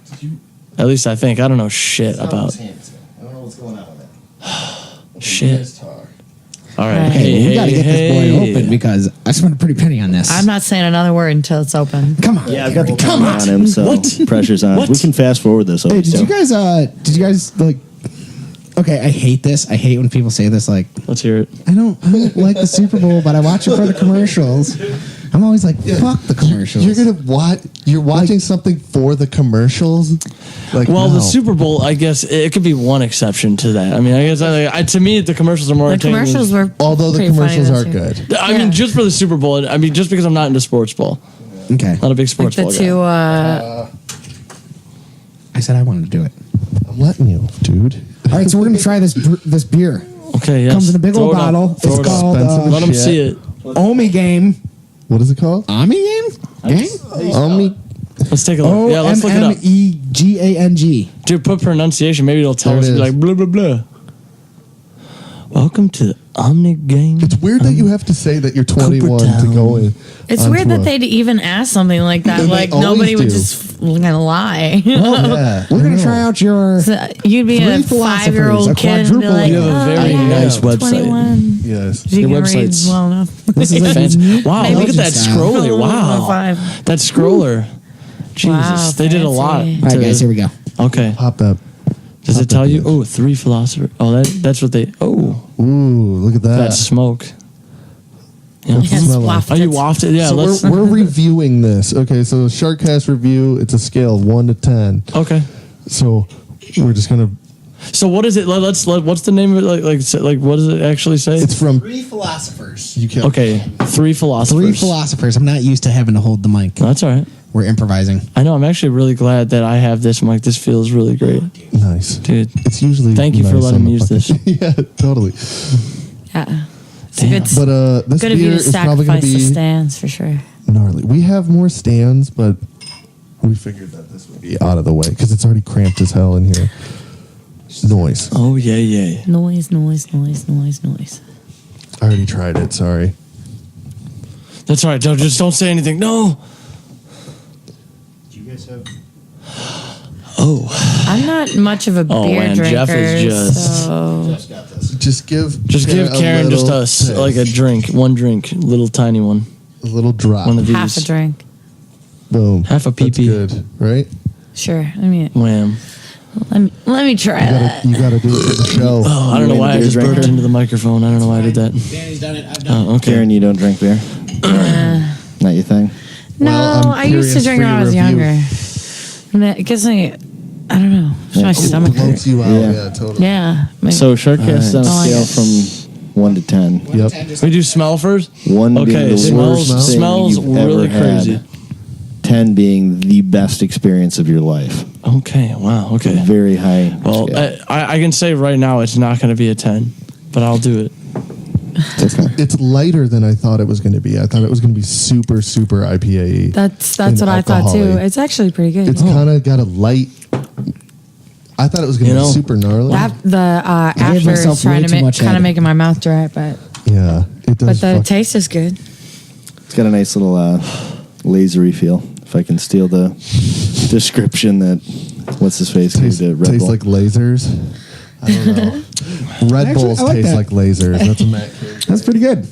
At least I think. I don't know shit about I don't know what's going on with that. shit. All right. Right. Hey, we got to get this boy open because I spent a pretty penny on this. I'm not saying another word until it's open. Come on. Yeah, I've got the camera on him, so pressure's on. What? We can fast forward this. Hey, did you guys like? Okay, I hate this. I hate when people say this. Like, Let's hear it. I don't like the Super Bowl, but I watch it for the commercials. I'm always like, fuck the commercials. You're gonna watch. You're watching something for the commercials. Like, Well, no. the Super Bowl, I guess it could be one exception to that. I mean, I guess to me the commercials are more The entertaining. commercials were Although the pretty funny commercials this are year. good. I Yeah. mean, just for the Super Bowl. I mean, just because I'm not into sports ball, Okay. not a big Like sports the ball two. guy. I said I wanted to do it. I'm letting you, dude. All right, so we're gonna try this beer. Okay, yes. Comes in a big Throw old it up. bottle. Throw It's it up. called Expensive. Let them Shit. see it. Omi Game. What is it called? Omi Game? Gang? Let's take a look. O Yeah, let's look it M up. M E G A N G. Dude, put pronunciation. Maybe it'll tell There us. it Be is. like blah blah blah. Welcome to the Omni Game. It's weird that you have to say that you're 21 to Coopertown. go in. It's onto weird that a- they'd even ask something like that. They Like always nobody would do. just gonna lie. Oh, yeah, We're I gonna know. try out your. So you'd be Three a philosophers, 5-year-old a kid and be quadruple like, You have a "Oh, very yeah, nice website. 21. Yes. You Your can read website's- well enough. This is like Fancy. Wow, look at that Style. scroller. Wow. 5. That scroller. Jesus, Wow, they did a lot. fancy. All right, guys, here we go. Okay. Pop that. Does Pop it tell that you? bitch. Oh, 3 philosophers. Oh, that's what they. Oh, Ooh, look at that. that's smoke. Yeah. What's it Yes, smell like? wafted. Oh, you wafted? Yeah, So let's. we're reviewing this. Okay, so SharkCast review. It's a scale of 1 to 10. Okay. So we're just gonna. So what is it? What's the name of it? Like what does it actually say? It's from. Three philosophers. You can. Okay, 3 philosophers. Three philosophers. I'm not used to having to hold the mic. That's all right. We're improvising. I know. I'm actually really glad that I have this mic. This feels really great, Nice, dude. It's usually. Thank you for nice letting on me the use fucking- yeah, totally. Yeah. It's Damn. good. But this Good of beer you to is probably gonna sacrifice the be stands for sure. gnarly. We have more stands, but we figured that this would be out of the way because it's already cramped as hell in here. Noise. Oh yeah. Noise. I already tried it. Sorry. That's all right. Just don't say anything. No. Do you guys have? Oh, I'm not much of a Oh, beer man, drinker. Jeff is just- so Jeff's got this. Just give Karen just little like a taste. drink, one drink, little tiny one, a little drop. one of these. half a drink. Boom. Half a That's pee-pee. good, right? Sure. Let me Wham. try that. You gotta do it for the show. Oh, I don't know why I beer just burped drinker? into the microphone. I don't know why I did that. Danny's done it. I've done Oh, okay. Karen, you don't drink beer? Not your thing? No, Well, I'm I used to curious drink for when I your was review. younger. And it gives me, I don't know, my It stomach bloats hurt. you out. Yeah. Yeah, totally. Yeah. So SharkCast on a Oh, I scale got- from 1 to 10. Yep. We do smell first. 1 Okay, being the smells worst thing smells you've really ever had. crazy. 10 being the best experience of your life. Okay. Wow. Okay. Very high. Well, scale. I can say right now it's not going to be a 10, but I'll do it. It's okay. It's lighter than I thought it was going to be. I thought it was going to be super, super IPA. That's and what I thought too. alcohol-y. It's actually pretty good. It's kind of got a light. I thought it was going You to know, be super gnarly. The after myself is trying way to too make much kind head. of making my mouth dry, but Yeah, it does. the fuck- taste is good. It's got a nice little lasery feel. If I can steal the description that what's his face tastes gave to Red Bull. like lasers. I don't know. Red Actually, Bulls I like taste that. like lasers. That's a Matt King. That's pretty good.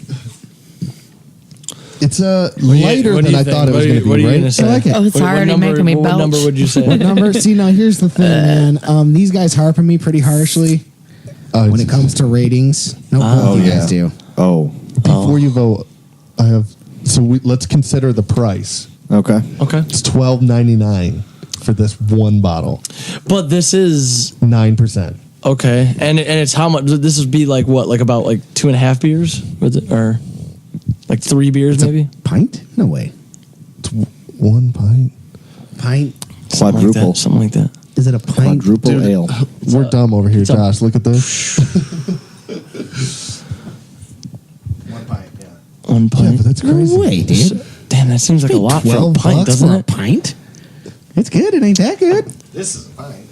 It's What do you- lighter what do than you I think? thought it was What are going you- to what be. are you Right? gonna say? I like it. Oh, it's already making me What belch. number would you say? Number. See, now here's the thing, man. These guys harp on me pretty harshly when it comes to ratings. No, both you yeah. guys do. Oh, Before you vote, I have. So let's consider the price. okay. Okay. It's $12.99 for this one bottle. But this is 9%. okay, and it's how much? This would be like what? Like about like 2.5 beers, or like 3 beers maybe? Pint? No way. It's 1 pint. Pint? Quadruple. Something like that. Is it a pint? Quadruple Dude, ale. We're dumb over here, it's a- Josh. Look at this. 1 pint, yeah. 1 Yeah, pint. but that's crazy. No way, dude. Damn, that seems like a lot for a 12 pint, bucks doesn't for a it? pint? It's good. It ain't that good. This is a pint.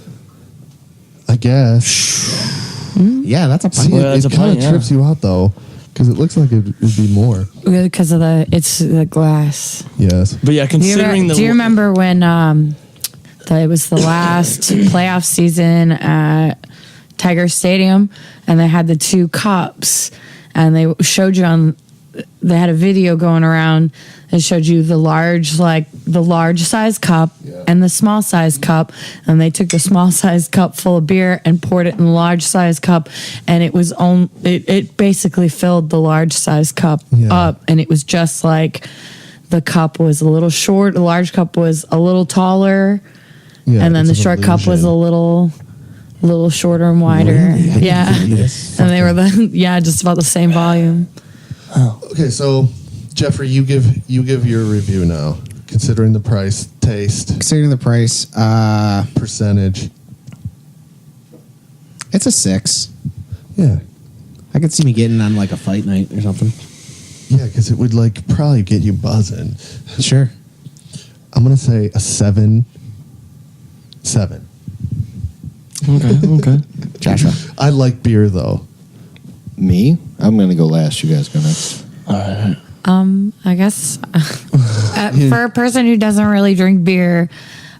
I guess. Yeah, that's a See, pint. Well, that's it a kind pint, of yeah. trips you out though, because it looks like it would be more. Because of it's the glass. Yes. But yeah, considering Do you remember when it was the last playoff season at Tiger Stadium, and they had the 2 cups, and they showed you they had a video going around that showed you the large size cup and the small size cup, and they took the small size cup full of beer and poured it in the large size cup, and it basically filled the large size cup up, and it was just like the cup was a little short, the large cup was a little taller, Yeah, and then the it's an short cup was a illusion. little shorter and wider. Really? I Yeah. didn't do this. And they were just about the same volume. Okay, so Jeffrey, you give your review now. Considering the price, taste, Considering the price, percentage. it's a 6. Yeah, I could see me getting on like a fight night or something. yeah, because it would like probably get you buzzing. Sure. I'm gonna say a 7. 7. Okay. Joshua. I like beer though. Me? I'm going to go last. You guys go next. All right. I guess for a person who doesn't really drink beer,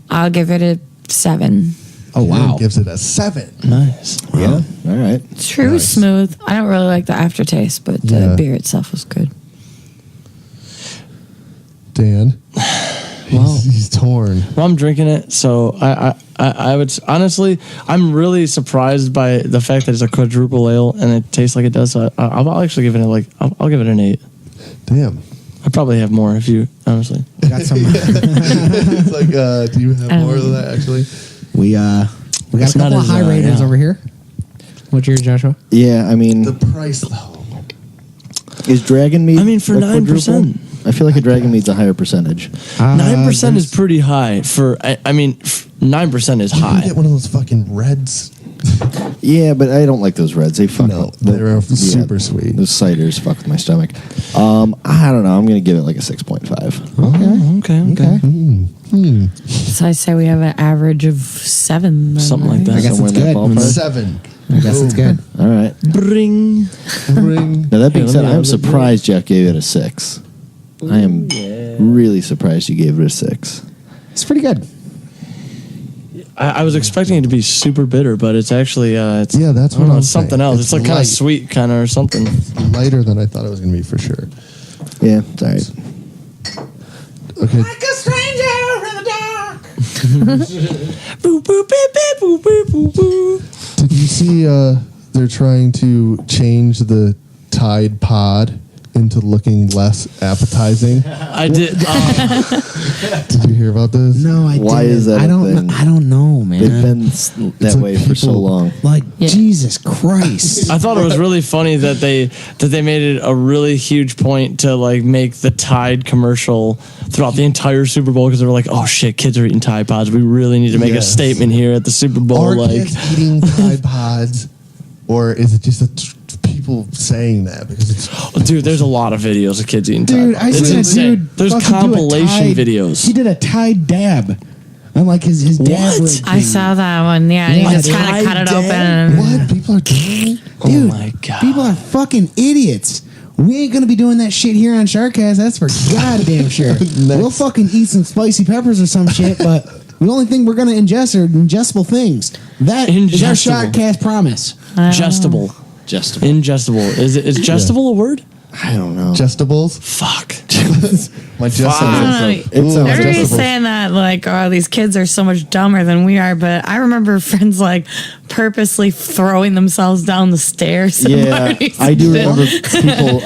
I'll give it a 7. Oh, wow. He gives it a 7. Nice. Yeah. All right. It's true, Nice. smooth. I don't really like the aftertaste, but the Yeah. beer itself was good. Dan, Well, he's torn. well, I'm drinking it, so I would honestly, I'm really surprised by the fact that it's a quadruple ale and it tastes like it does. So I'll actually give it I'll give it an 8. Damn. I probably have more if you honestly. Got some. It's like, do you have more than that actually? we got It's a not couple of as, high raters yeah. over here. What's yours, Joshua? Yeah, I mean, The price though. is Dragon Mead? I mean, for a 9%. quadruple? I feel like a Dragon Mead's a higher percentage. 9% is pretty high for. I mean, 9% is You high. get one of those fucking reds. Yeah, but I don't like those reds. They fuck No, up. they're super sweet. Those ciders fuck with my stomach. I don't know. I'm going to give it like a 6.5. Okay. So I say we have an average of 7. then, Something like right? that. I guess Somewhere it's in that good. ballpark. 7. I guess it's good. All right. Bring. Ring. Now, that being Yeah, said, let me- I'm surprised Jeff gave it a 6. I am really surprised you gave it a 6. It's pretty good. I was expecting it to be super bitter, but it's actually it's Yeah, that's I don't what know, I'm it's something saying. else. It's It's like kind light. of sweet, kind of or something. Lighter than I thought it was going to be for sure. Yeah, it's all right. Okay. Like a stranger in the dark. Boo, boo, beep, beep, boo, boo, boo, boo. Did you see they're trying to change the Tide Pod into looking less appetizing? I did. Did you hear about this? No, I Why didn't. is that I a don't. thing? I don't know, man. They've been that like way for so people- long. like Yeah. Jesus Christ. I thought it was really funny that they made it a really huge point to like make the Tide commercial throughout the entire Super Bowl because they were like, oh shit, kids are eating Tide Pods. We really need to make a Yes. statement here at the Super Bowl. Are Like, kids eating Tide Pods, or is it just people saying that because it's dude, there's a lot of videos of kids eating Dude, Tide I Pods. It's seen a insane. dude. There's fucking do a compilation Tide- videos. He did a Tide dab. On like his dab What? rig I thing. saw that one. Yeah, and Yeah, he just dude. kind of cut it Tide open. dab? And, What people are doing? Oh Dude, my god. people are fucking idiots. We ain't gonna be doing that shit here on SharkCast. That's for goddamn sure. We'll fucking eat some spicy peppers or some shit, but the only thing we're gonna ingest are ingestible things. That is our Ingestible. SharkCast promise. Ingestible. Just Ingestible. Is it? Is ingestible a word? I don't know. Gestables? Fuck. My gestables. Everybody's saying that like, oh, these kids are so much dumber than we are, but I remember friends like purposely throwing themselves down the stairs. Yeah, I do remember people.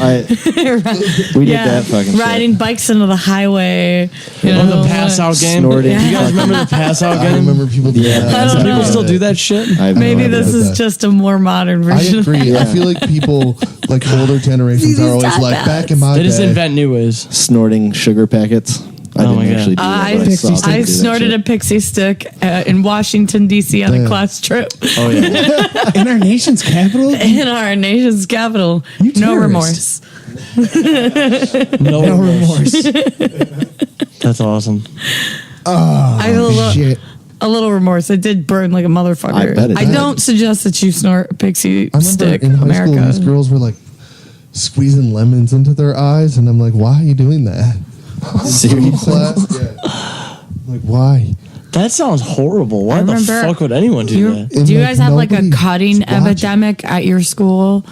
We did that fucking riding shit. bikes into the highway. You Or know, the pass out game. Snorting. You guys remember the pass out I game? remember people doing that. I don't People know. still do that shit? Maybe never this did is that. just a more modern I version. agree. I feel like people, like older generations, are always like, back in my They just day. invent new ways. Snorting sugar packets. I Oh my didn't God. actually do that, but I saw people I do that snorted shit. a pixie stick in Washington, D.C. on a Damn. class trip Oh, yeah. In our nation's capital? in our nation's capital. You No terrorist. remorse. No, No remorse. That's awesome. I have Shit. a little remorse. It did burn like a motherfucker. I bet it I did. don't suggest that you snort a pixie I remember stick, in high America. school, these girls were like squeezing lemons into their eyes, and I'm like, why are you doing that? Seriously? Class? Yeah. Like, why? That sounds horrible. Why I the remember- fuck would anyone do Do that? you, And, do you like, guys have like a nobody's cutting watching. epidemic at your school?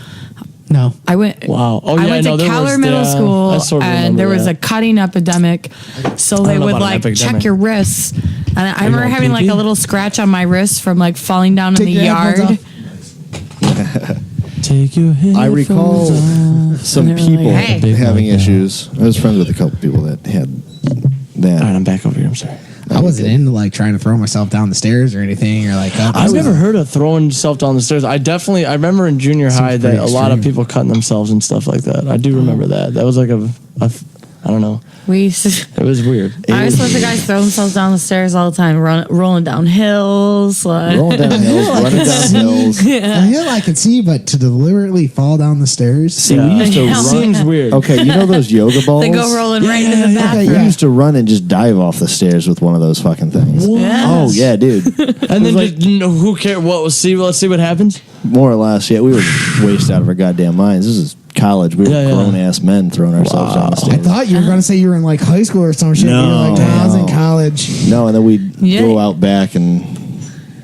No. I went. Wow. Oh, I yeah, went no, to there Keller was- Middle yeah, I School, sort of and remember there was that. a cutting epidemic. So they know would about an like check epidemic. your wrists, and I remember going having like poopy? a little scratch on my wrist from like falling down in Take the your headphones yard. Take your head. I recall some And they were people like, "Hey." Big having like that. issues. I was friends with a couple people that had that. All right, I'm back over here. I'm sorry. I wasn't into like trying to throw myself down the stairs or anything or like up. I've never heard of throwing yourself down the stairs. I remember in junior high that pretty a lot of extreme. people cutting themselves and stuff like that. I do remember that. That was like I don't know. We used to. It was weird. I was supposed to guys throw themselves down the stairs all the time, rolling down hills. Like, Rolling down hills, running down hills. A hill I can see, but to deliberately fall down the stairs. See, we used to Yeah. run. Seems weird. Okay, you know those yoga balls? they go rolling right into the bathroom. We used to run and just dive off the stairs with one of those fucking things. Yes. Oh yeah, dude. And then just, who cares? Let's see what happens. More or less, yeah. We were wasted out of our goddamn minds. This is college. We were Yeah, yeah. grown ass men throwing ourselves down the I stairs. thought you were going to say you were in like high school or some shit. No. You were like, no, I was in No. college. No, and then we'd Yeah. go out back and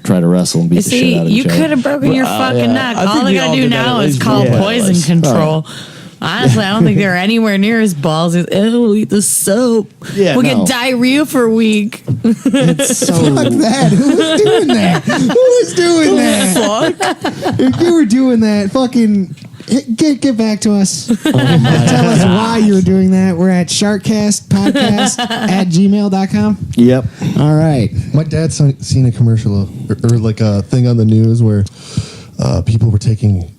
try to wrestle and beat You the shit see, out of you each other. could have broken your fucking yeah. neck. I think All they we all gotta do did that now at is least call once. poison control. Honestly, I don't think they're anywhere near as ballsy. We'll eat the soap. Yeah, we'll no. get diarrhea for a week. It's so Fuck that. Who was doing that? Who was doing that? If you were doing that, fucking get back to us. Tell us why you were doing that. We're at SharkCast podcast at gmail.com. Yep. All right. My dad's seen a commercial or like a thing on the news where people were taking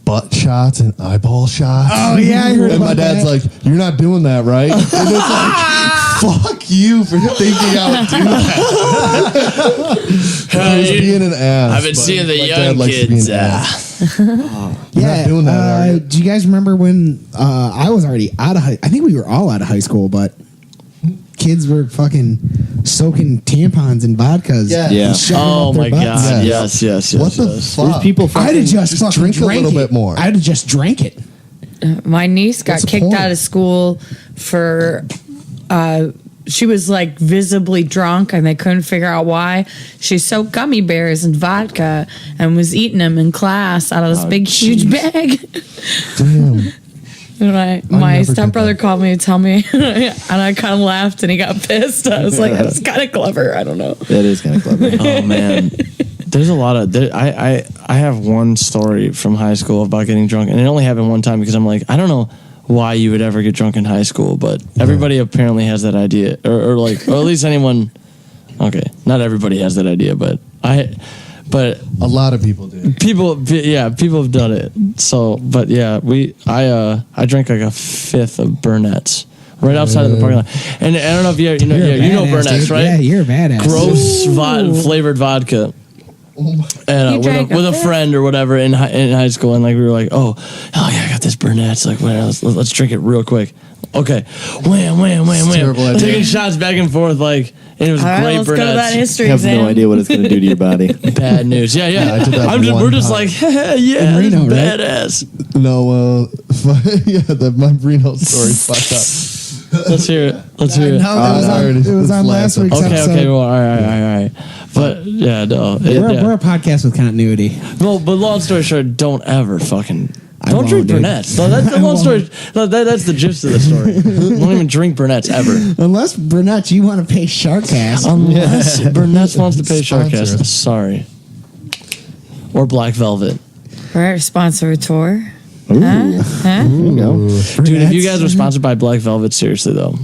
butt shots and eyeball shots. Oh, yeah, I heard And my about dad's that. like, "You're not doing that, right?" And it's like, "Fuck you for thinking I would do that." I was being an ass. I've been but seeing the my young dad likes to be kids. an ass. Yeah. not doing that, are you? Do you guys remember when I was already out of I think we were all out of high school, but kids were fucking soaking tampons in vodkas. Yeah. Yeah. and shoving Oh up their my butts. god! Yes. Yes. What the yes. fuck? There's people I'd fucking have just fucking drink a drank little it. bit more. I'd have just drank it. My niece got What's the kicked point? out of school for she was like visibly drunk and they couldn't figure out why. She soaked gummy bears in vodka and was eating them in class out of this big huge bag. Damn. And my never did stepbrother that. called me to tell me, and I kind of laughed, and he got pissed. I was like, "That's kind of clever." I don't know. That is kind of clever. Oh man, there's a lot of. I have one story from high school about getting drunk, and it only happened one time because I'm like, I don't know why you would ever get drunk in high school, but everybody apparently has that idea, or at least anyone. Okay, not everybody has that idea, but A lot of people do. people have done it. So, but yeah, I drank like a fifth of Burnett's right outside of the parking lot, and I don't know if you know You're a you know badass, Burnett's, dude. right? Yeah, you're a badass. Gross flavored vodka. And You drank with a fifth? friend or whatever in high school, and like we were like, oh yeah, I got this Burnett's. Like, let's drink it real quick. Okay, wham, terrible idea. taking shots back and forth, like, and it was All right, great let's go to that Burnett's. history I have exam. no idea what it's going to do to your body. Bad news. Yeah. I did that We're one just time. like, yeah, In Reno, this right? is badass. No, yeah, my Reno story fucked up. Let's hear it. No, it was on last week's episode. Okay. Well, all right. But yeah, no. We're a podcast with continuity. Well, but long story short, don't ever fucking Don't drink dude. brunettes. So that's the long story. That's the gist of the story. Don't even drink brunettes ever. Unless brunettes, you want to pay SharkCast. Unless brunettes wants to pay Sponsor SharkCast. us. Sorry. Or Black Velvet. Right, sponsor a tour. Ooh. Huh? There you go. Dude, if you guys were sponsored by Black Velvet, seriously though,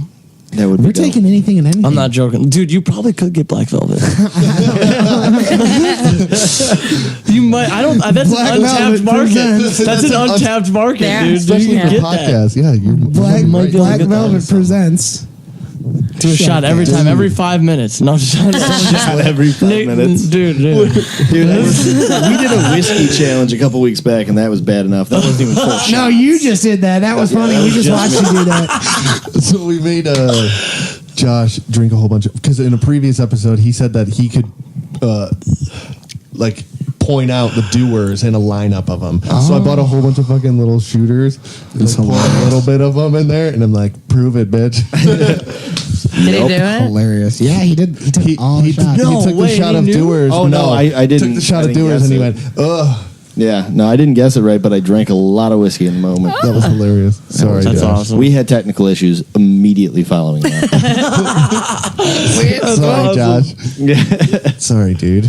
That would be We're dope. taking anything and anything. I'm not joking. Dude, you probably could get Black Velvet. You might. I don't. That's Black an untapped Velvet market. presents- That's an untapped market, Yeah. dude. Especially You for can get that. podcasts. Yeah, you're Black, Might be able to Black get that. Velvet presents. Do a shot every time, every 5 minutes. No, just Every 5 minutes. Dude. Dude, we did a whiskey challenge a couple weeks back, and that was bad enough. That wasn't even full shot. No, you just did that. That was funny. that We was just just watched you do that. So we made Josh drink a whole bunch of, because in a previous episode he said that he could like point out the doers in a lineup of them. So I bought a whole bunch of fucking little shooters, just pour a little bit of them in there, and I'm like, prove it, bitch. Did he do it? Hilarious. Yeah, he did. He took all the shots. No he took way, the shot he of knew? doers. Oh, no, I didn't- Took the shot I of didn't doers, and he guess went, ugh. Yeah, no, I didn't guess it right, but I drank a lot of whiskey in the moment. That was hilarious. Sorry, That's Josh. awesome. We had technical issues immediately following that. Sorry, Josh. Sorry, dude.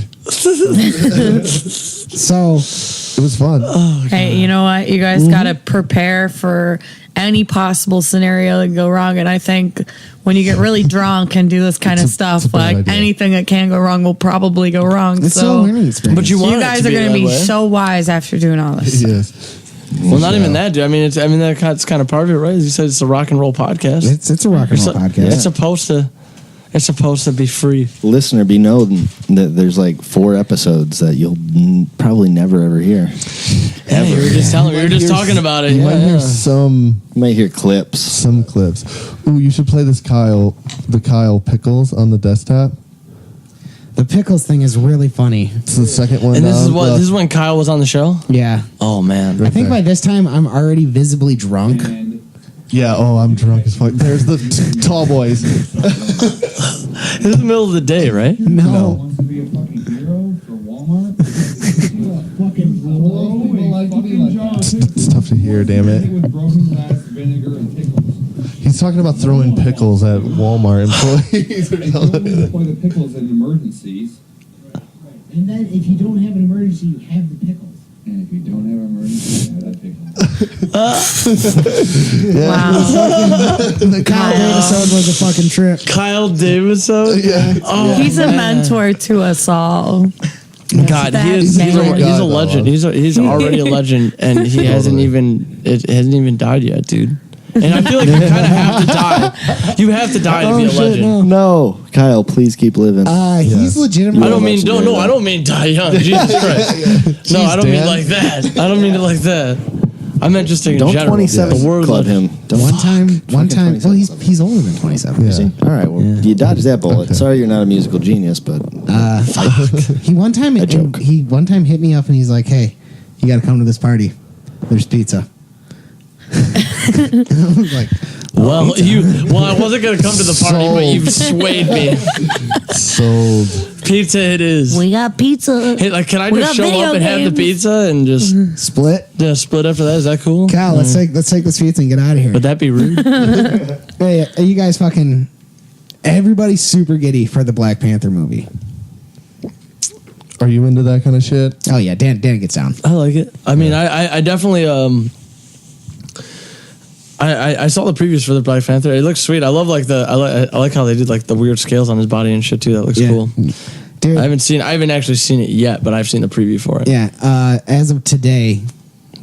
So It was fun. Hey, you know what? You guys got to prepare for any possible scenario that can go wrong. And I think when you get really drunk and do this kind of it's stuff, a bad like idea. anything that can go wrong will probably go wrong. it's so So learning experience. But you want you it guys to are going to that be way. so wise after doing all this. Yes. Well, not even that, dude. I mean, that's kind of part of it, right? As you said, it's a rock and roll podcast. it's a rock and roll podcast. It's supposed to be free. Listener, be known that there's like 4 episodes that you'll probably never ever hear. Yeah, you were just telling me. We were just talking about it. You might Yeah, hear yeah. some You might hear clips. clips. Ooh, you should play the Kyle Pickles on the desktop. The pickles thing is really funny. It's the second one. And this is down. this is when Kyle was on the show. Yeah. Oh man, I think by this time I'm already visibly drunk. Yeah. Oh, I'm drunk as fuck. There's the tall boys. this is the middle of the day, right? No. Wants to be a fucking hero for Walmart? Fucking blow a fucking job. It's tough to hear. Damn it. With broken glass, vinegar, and pickles. He's talking about throwing pickles at Walmart employees or They something. only deploy the pickles in emergencies. And then if you don't have an emergency, you have the pickles. And if you don't have an emergency, you have that pickle. Wow. The Kyle episode was a fucking trip. Kyle Davidson. Yeah. Oh, He's a mentor to us all. God, he is. He's a He's guy, a legend. though. He's already a legend, and he hasn't even died yet, dude. And I feel like you kind of have to die. You have to die to be a legend. No, Kyle, please keep living. He's legitimate. I don't mean I don't mean die young. Jesus Christ. No, I don't mean Dan. like that. I don't mean it like that. I meant just in Don't general. 27 The word club legend. him. Don't One time. Well, 27. he's older than 27. Yeah. See? All right, well, you dodged that bullet. Sorry, you're not a musical genius, but He one time hit me up and he's like, "Hey, you got to come to this party. There's pizza." I was like, Well, I wasn't gonna come to the party, but you've swayed me. Sold. Pizza it is. We got pizza. Hey, like, can I We just got show video up and have the games. pizza and just split. split after that? Is that cool? Cal, let's take this pizza and get out of here. Would that be rude? Hey, you guys fucking. Everybody's super giddy for the Black Panther movie. Are you into that kind of shit? Oh yeah, Dan gets down. I like it. I mean, I definitely I saw the previews for the Black Panther. It looks sweet. I love I like how they did like the weird scales on his body and shit too. That looks Yeah. cool. Dude, I haven't actually seen it yet, but I've seen the preview for it. yeah. As of today,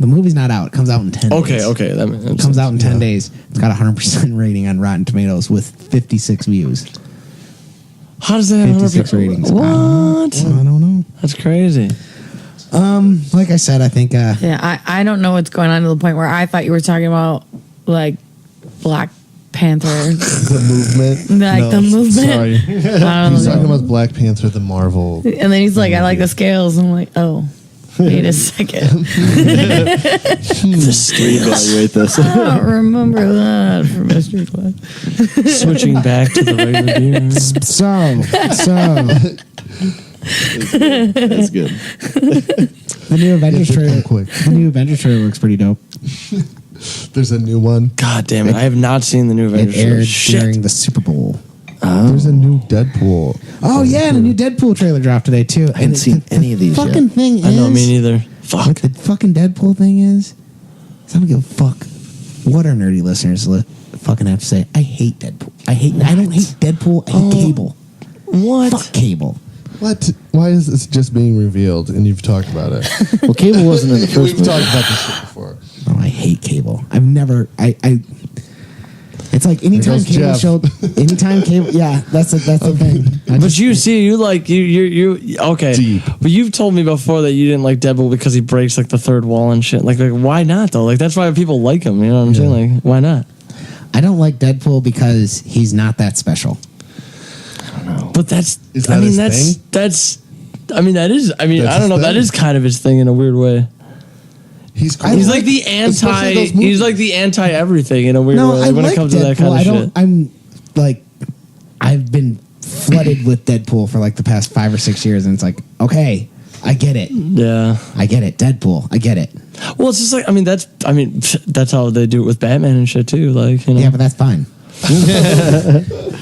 the movie's not out. It comes out in 10 days. Okay. That It comes out in 10 days. It's got a 100% rating on Rotten Tomatoes with 56 views. How does that have 56 ratings. What? I don't know. That's crazy. Like I said, I think Yeah, I don't know what's going on to the point where I thought you were talking about like Black Panther, The movement. like the movement. Sorry. I don't He's know. talking about Black Panther, the Marvel. And then he's like, I like the scales. I'm like, oh, wait a second. reevaluate this. I don't remember that from history class. Switching back to the regular beer. so. That's good. The new Avengers Get it done trailer. quick. The new Avengers trailer looks pretty dope. There's a new one. God damn it! I have not seen the new It Avengers. aired Shit. during the Super Bowl. There's a new Deadpool. Oh yeah, and a new Deadpool trailer dropped today too. I haven't seen any of these Fucking yet. thing is, I know, me neither. Fuck. What the fucking Deadpool thing is I don't give a fuck what our nerdy listeners fucking have to say. I hate Deadpool. I don't hate Deadpool. I hate Cable. What? Fuck Cable. What? Why is this just being revealed and you've talked about it? Well, Cable wasn't in the first We've movie. talked about this shit before. Oh, I hate Cable. I've never. It's like anytime goes Cable Jeff. showed. Anytime Cable. Yeah, that's the thing. But you see, you okay. Deep. But you've told me before that you didn't like Deadpool because he breaks like the third wall and shit. Like why not though? Like that's why people like him. You know what I'm saying? Like why not? I don't like Deadpool because he's not that special. But that's. Is that his thing? That's. I mean that is. I mean That's I don't his know. That thing? is kind of his thing in a weird way. He's cool. He's like the Especially anti. those movies. He's like the anti everything in a weird No, way I when like it comes to that Deadpool. kind of shit. I'm like, I've been flooded with Deadpool for like the past 5 or 6 years, and it's like, okay, I get it. Yeah. I get it. Deadpool. I get it. Well, it's just like that's how they do it with Batman and shit too. Like you know. Yeah, but that's fine.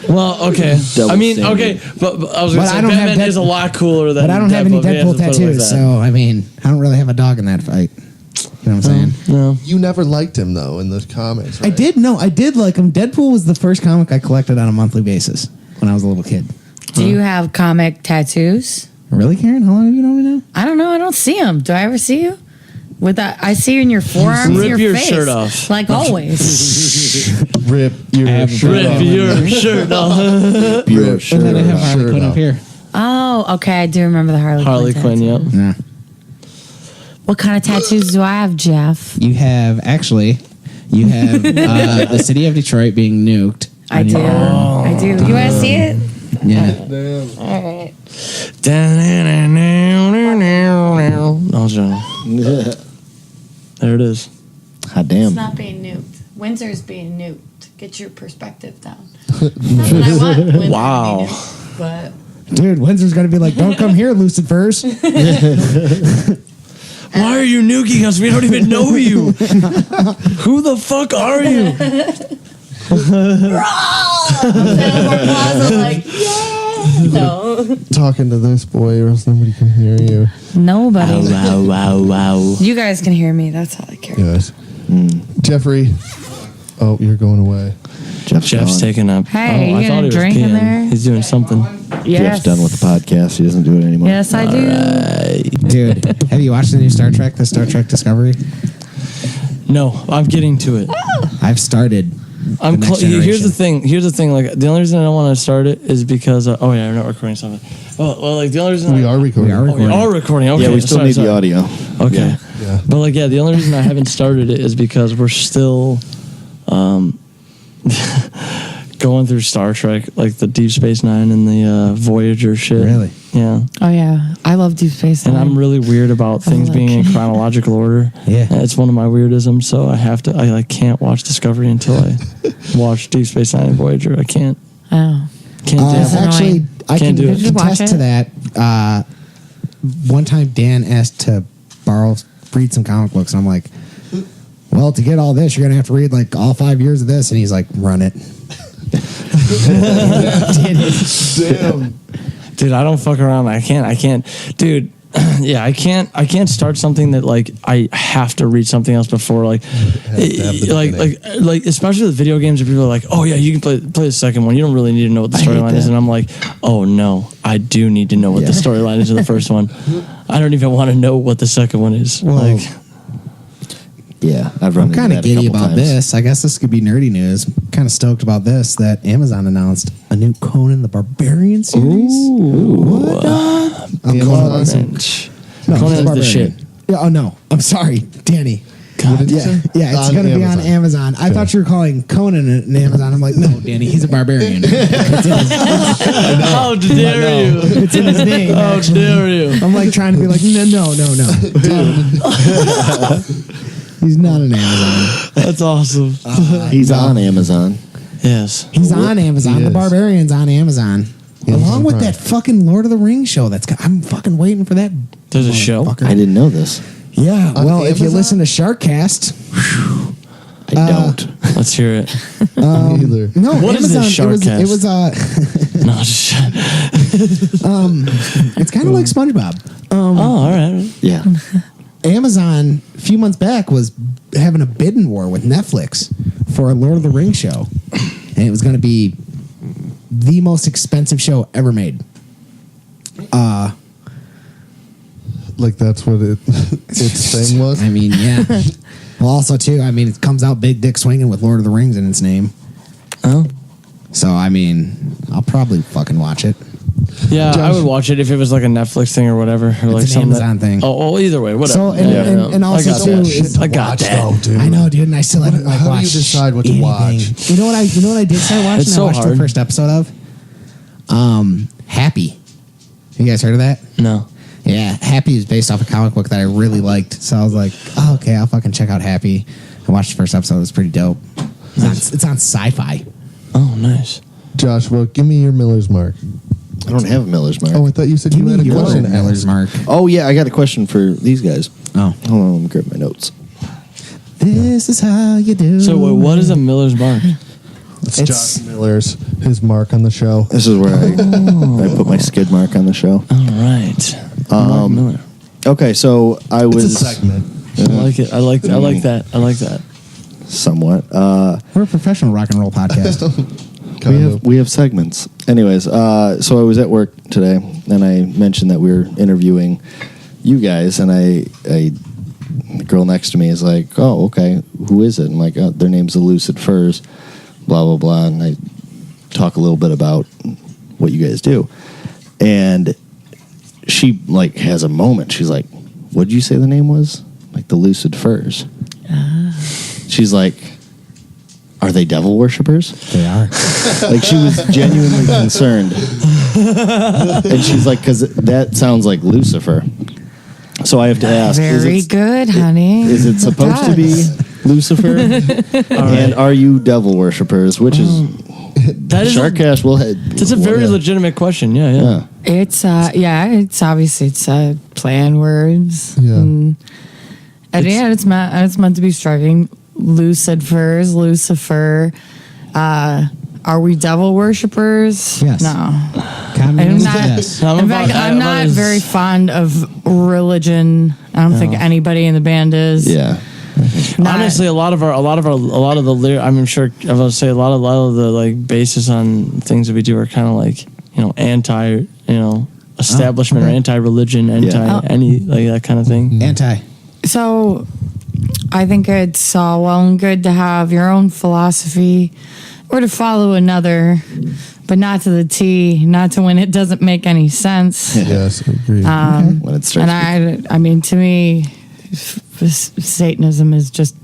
Well, okay. Double I mean, standard. okay, but I was gonna But say I don't have Batman Dead- is a lot cooler than. But I don't have any Deadpool. Yeah, Deadpool let's put it like tattoos, that. so I mean, I don't really have a dog in that fight. You know what I'm saying? No. You never liked him though in the comics, right? I did. No, I did like him. Deadpool was the first comic I collected on a monthly basis when I was a little kid. Do you have comic tattoos? Really, Karen? How long have you known me now? I don't know. I don't see them. Do I ever see you? With that, I see you in your forearms, Rip and your face, shirt off. like always. Rip your shirt Rip off. your shirt off. Your shirt And then I have off. Harley Quinn up here. Oh, okay. I do remember the Harley Quinn, tattoo. yep. Yeah. What kind of tattoos do I have, Jeff? You have the city of Detroit being nuked. I do. I do. You want to see it? Yeah. All right. No, John. There it is. Hot damn. It's not being nuked. Windsor's being nuked. Get your perspective down. That's what I want. Windsor to be Wow. nuked, but Dude, Windsor's going to be like, don't come here, Lucid Furs. Why are you nuking us? We don't even know you. Who the fuck are you? like, yeah. No. Talking to this boy, or else nobody can hear you. Nobody. Wow. You guys can hear me. That's all I care. Yes. Jeffrey. Oh, you're going away. Jeff's Jeff's gone. taking up. Hey, I you thought gonna he was drink in peeing. there? He's doing something. Yes. Jeff's done with the podcast. He doesn't do it anymore. Yes, I do. Dude, have you watched the new Star Trek, the Star Trek Discovery? No, I'm getting to it. I've started. I'm The next here's the generation. thing. Here's the thing. Like the only reason I don't want to start it is because oh yeah, I'm not recording something. Well, like the only reason We are recording. We are Oh, we are recording. Okay, Yeah, we still sorry, need sorry. the audio. Okay. Yeah. But like yeah, the only reason I haven't started it is because we're still going through Star Trek, like the Deep Space Nine and the Voyager shit. Really? Yeah. Oh yeah, I love Deep Space And Nine. I'm really weird about things like- being in chronological order. Yeah. It's one of my weirdisms, so I like can't watch Discovery until I watch Deep Space Nine and Voyager. I can't Oh. do it. Actually, annoying. I Can't can do it. Did you watch attest to it? that. One time, Dan asked to read some comic books, and I'm like, well, to get all this, you're going to have to read like all 5 years of this. And he's like, run it. Damn. Dude, I don't fuck around. I can't. Dude, yeah, I can't start something that like I have to read something else before like like especially with video games where people are like, oh yeah, you can play the second one. You don't really need to know what the I hate storyline is. that. And I'm like, oh no, I do need to know what the storyline is in the first one. I don't even want to know what the second one is. Well, Like Yeah, I've run I'm kind of into that a giddy couple about times. this. I guess this could be nerdy news. Kind of stoked about this that Amazon announced a new Conan the Barbarian series. What? I'm calling Bench. No, Conan's the Barbarian. shit. Yeah, oh no, I'm sorry, Danny. What did you Yeah, say? yeah, it's On going to be on Amazon. I thought you were calling Conan an Amazon. I'm like, no, Danny, he's a barbarian. How dare you? It's in his name. How actually. dare you? I'm like trying to be like, no. He's not an Amazon. That's awesome. He's on Amazon. Yes. He's on Amazon. He The is. Barbarian's on Amazon. Along with that fucking Lord of the Rings show. I'm fucking waiting for that. There's a show? motherfucker. I didn't know this. Yeah, On well, if you Amazon? listen to SharkCast, I don't. Let's hear it. Either. no, What is Amazon. this It was No, just it's kind of like SpongeBob. all right. Yeah. Amazon a few months back was having a bidding war with Netflix for a Lord of the Rings show, and it was going to be the most expensive show ever made. Like that's what its thing was. I mean, yeah. Well, also too, I mean, it comes out big dick swinging with Lord of the Rings in its name. Oh. So I mean, I'll probably fucking watch it. Yeah, I would watch it if it was like a Netflix thing or whatever, or like an something Amazon thing. Oh, well, either way, whatever. So and also I got too, that. I got that. dude. I know, dude, and I still haven't like How do you watched. decide what to anything. watch? You know what I did start watching? It's so I watched hard. the first episode of Happy. You guys heard of that? No. Yeah, Happy is based off a comic book that I really liked. So I was like, oh, okay, I'll fucking check out Happy. I watched the first episode. It was pretty dope. It's on Sci-Fi. Oh, nice. Joshua, give me your Miller's Mark. I don't have a Miller's Mark. Oh, I thought you said you had a question. to ask. Miller's Mark. Oh, yeah, I got a question for these guys. Oh. Hold on, let me grab my notes. This is how you do. So, what is a Miller's Mark? It's It's- Josh Miller's his mark on the show. This is where I put my skid mark on the show. All right. Mark Miller. Okay, so I It's a was segment. I like it. I like that. I like that. somewhat. We're a professional rock and roll podcast. We have segments. Anyways, so I was at work today, and I mentioned that we were interviewing you guys, and the girl next to me is like, "Oh, okay, who is it?" I'm like, "Their name's the Lucid Furs." Blah blah blah, and I talk a little bit about what you guys do, and she like has a moment. She's like, "What did you say the name was?" Like the Lucid Furs. She's like, "Are they devil worshippers?" They are. Like she was genuinely concerned, and she's like, "Because that sounds like Lucifer." So I have to ask: Very good, honey. Is it supposed to be Lucifer? And are you devil worshippers? Which is That is SharkCast will head. That's a very legitimate question. Yeah. It's it's obviously it's play on words. Yeah. And it's meant to be striking. Lucid Furs, Lucifer. Are we devil worshippers? Yes. No. Communist, not- yes. In fact, I'm not very fond of religion. I don't think anybody in the band is. Yeah. Not- Honestly, a lot of the lyrics, I'm sure I was say a lot of the like basis on things that we do are kind of like anti establishment or anti-religion, any like that kind of thing. Anti. So I think it's well and good to have your own philosophy or to follow another, but not to the T, not to when it doesn't make any sense. Yes, I agree. When it starts. And I mean, to me, Satanism is just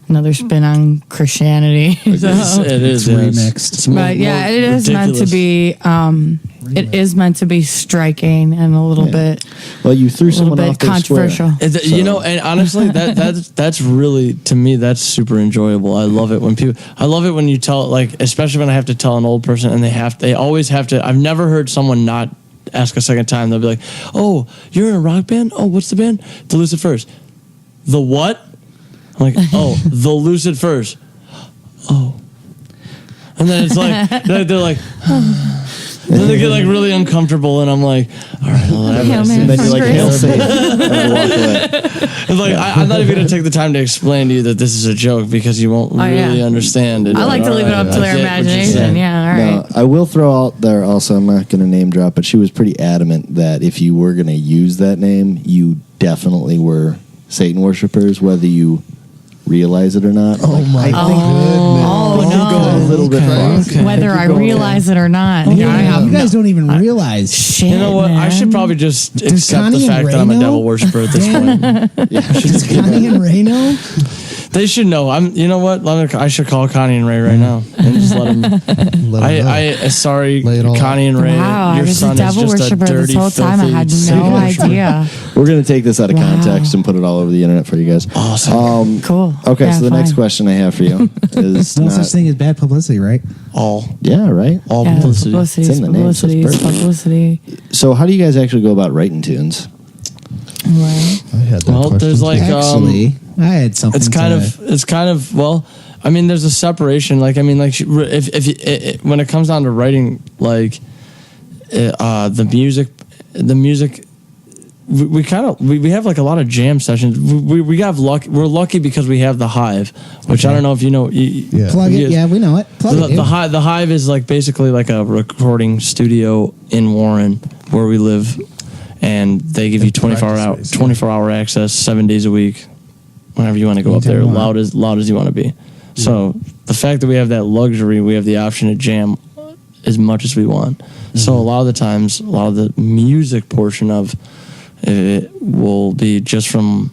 another spin on Christianity. So- It is remixed. It's more- but yeah, more it is meant to ridiculous. be. It is meant to be striking and a little bit, Well, you threw a little someone bit off their square. controversial. And honestly, that's really, to me, that's super enjoyable. I love it when you tell, like, especially when I have to tell an old person and they always have to. I've never heard someone not ask a second time. They'll be like, "Oh, you're in a rock band? Oh, what's the band? The Lucid Furs." The what? I'm like, "Oh, the Lucid Furs." Oh. And then it's like, they're like, and then they get like really uncomfortable, and I'm like, all right, well, Yeah, man. And then you're like, Hungry. hail Satan. And I walk away. it's like I'm not even gonna take the time to explain to you that this is a joke because you won't really yeah. understand it. I like to All leave it right, up to I their get what you're imagination. saying. Yeah, all right. No, I will throw out there also, I'm not going to name drop, but she was pretty adamant that if you were going to use that name, you definitely were Satan worshippers, whether you realize it or not. Oh my Oh, goodness. no. Go a little bit far. Whether I realize it or not. You guys don't even realize. Shit, You know what? I man. should probably just accept Connie the and fact Ray that I'm a know? devil worshiper at this point. Does Connie and Ray know? They should know. You know what? I should call Connie and Ray right now and just let them. Sorry, Connie and Ray. Wow, I your was son a devil is just worshiper a dirty, this whole time. I had no idea. We're gonna take this out of Wow. context and put it all over the internet for you guys. Awesome. Cool. Okay, Yeah, so the fine. next question I have for you is No such thing as bad publicity, right? All right. All Yeah, publicity. It's in the name, so it's perfect. publicity. So how do you guys actually go about writing tunes? Right. I had that Well, question there's too. like Actually, I had something. it's kind of well. I mean, there's a separation. Like, I mean, like if when it comes down to writing, like the music. We have like a lot of jam sessions. We have luck. We're lucky because we have the Hive, which I don't know if you know. Plug it. Yeah, we know it. Plug it. The Hive is like basically like a recording studio in Warren where we live, and they give you 24-hour access 7 days a week, whenever you want to go up there, loud as you want to be. So the fact that we have that luxury, we have the option to jam as much as we want. So a lot of the times, a lot of the music portion of it will be just from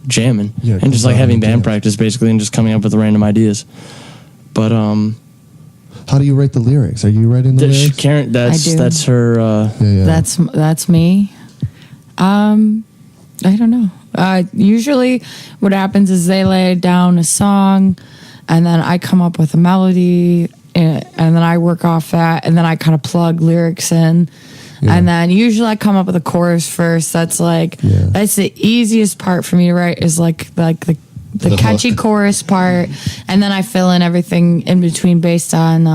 jamming and just like having band practice basically and just coming up with random ideas. But how do you write the lyrics? Are you writing the lyrics? Karen, that's her. That's me. I don't know. Usually, what happens is they lay down a song, and then I come up with a melody, and then I work off that, and then I kind of plug lyrics in. Yeah. And then usually I come up with a chorus first. That's that's the easiest part for me to write is like the catchy hook. Chorus part, and then I fill in everything in between based on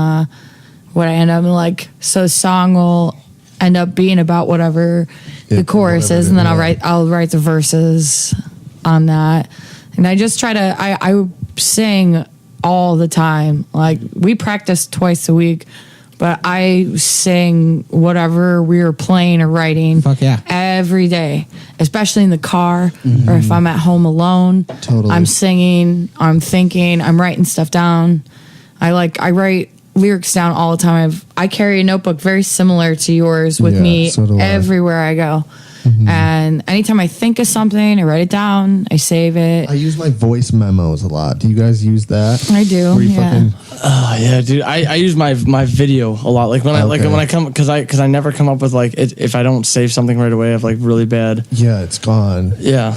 what I end up like. So song will end up being about whatever the chorus is, and then I'll write the verses on that. And I just try to I sing all the time. Like we practice twice a week. But I sing whatever we were playing or writing every day, especially in the car or if I'm at home alone. Totally. I'm singing, I'm thinking, I'm writing stuff down. I write lyrics down all the time. I carry a notebook very similar to yours with me everywhere I go. And anytime I think of something, I write it down, I save it. I use my voice memos a lot. Do you guys use that? I do. Yeah, dude. I use my video a lot. Like when I come because I never come up with like if I don't save something right away, I have like really bad. Yeah, it's gone. Yeah.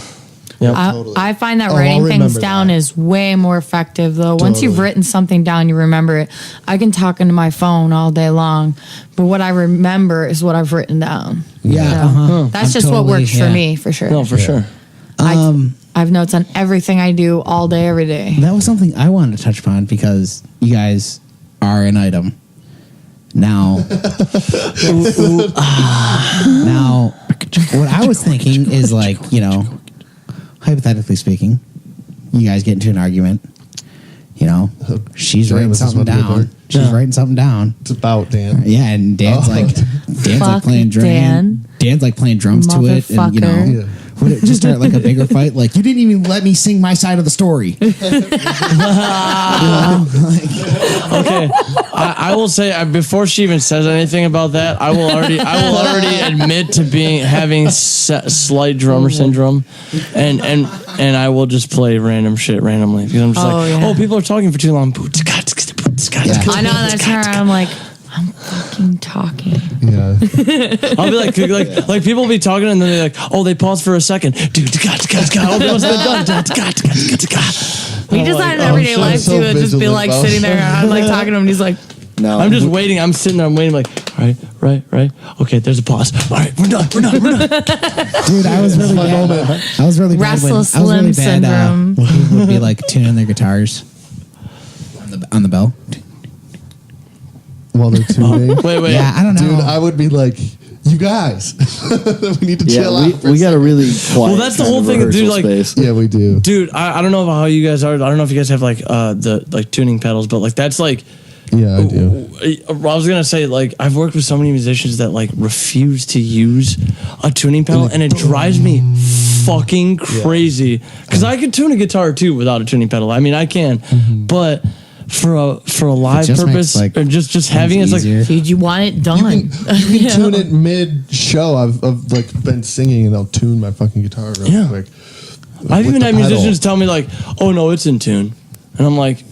Yep. I find that writing things down is way more effective, though. Totally. Once you've written something down, you remember it. I can talk into my phone all day long, but what I remember is what I've written down. Yeah. That's just what works for me, for sure. No, for sure. I have notes on everything I do all day, every day. That was something I wanted to touch upon because you guys are an item. Now, now, what I was thinking is like, hypothetically speaking, you guys get into an argument. She's writing something down. She's writing something down. It's about Dan. Yeah, and Dan's like playing drums. Dan's like playing drums to it, and would it just start like a bigger fight? Like you didn't even let me sing my side of the story. Okay, I will say before she even says anything about that, I will already admit to having slight drummer syndrome, and I will just play random shit randomly because I'm just people are talking for too long. I know that's her. I'm like, I'm fucking talking. Yeah. I'll be like people will be talking and then they're like, oh, they pause for a second. Dude, oh, they must have been done. We just had an everyday life too, and just be like sitting there. I'm like talking to him, and he's like, no. I'm just waiting. I'm sitting there. I'm waiting. Like, right. Okay, there's a pause. All right, we're done. Dude, I was really bad. I was really bad. Restless limb syndrome. When people would be like tuning their guitars on the bell. While they're tuning. Wait. Yeah, I don't know. Dude, I would be like, you guys, we need to chill out. We got a really quiet. Well, that's the whole thing, dude. Like, yeah, we do, dude. I don't know about how you guys are. I don't know if you guys have like the tuning pedals, but like that's like. Yeah, I do. I was gonna say like I've worked with so many musicians that like refuse to use a tuning pedal, and it drives me fucking crazy because I can tune a guitar too without a tuning pedal. I mean, I can, but. For a live purpose, makes, or just having it, it's like, dude, you want it done. You can tune it mid show. I've like been singing and I'll tune my fucking guitar real quick. I've even had musicians tell me like, "Oh no, it's in tune," and I'm like,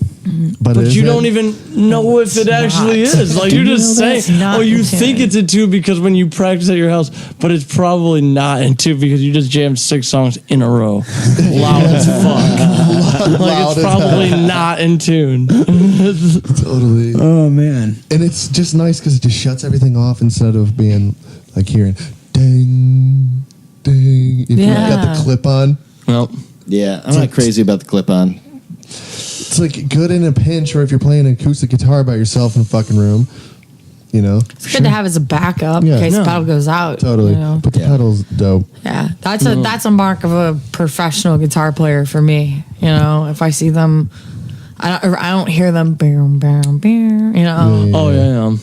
"But you don't even know if it actually is. Like you're just saying, oh, you think it's in tune because when you practice at your house, but it's probably not in tune because you just jammed 6 songs in a row, loud as fuck. Like it's probably not in tune." Totally. Oh man. And it's just nice because it just shuts everything off instead of being like hearing ding, ding. If you got the clip on. Nope. Yeah, I'm not crazy about the clip on. It's like good in a pinch, or if you're playing an acoustic guitar by yourself in a fucking room, you know. It's good to have as a backup in case the pedal goes out. Totally. You know? But the pedal's dope. Yeah, that's a mark of a professional guitar player for me. You know, if I see them, I don't hear them, boom, boom, boom. You know. Oh yeah.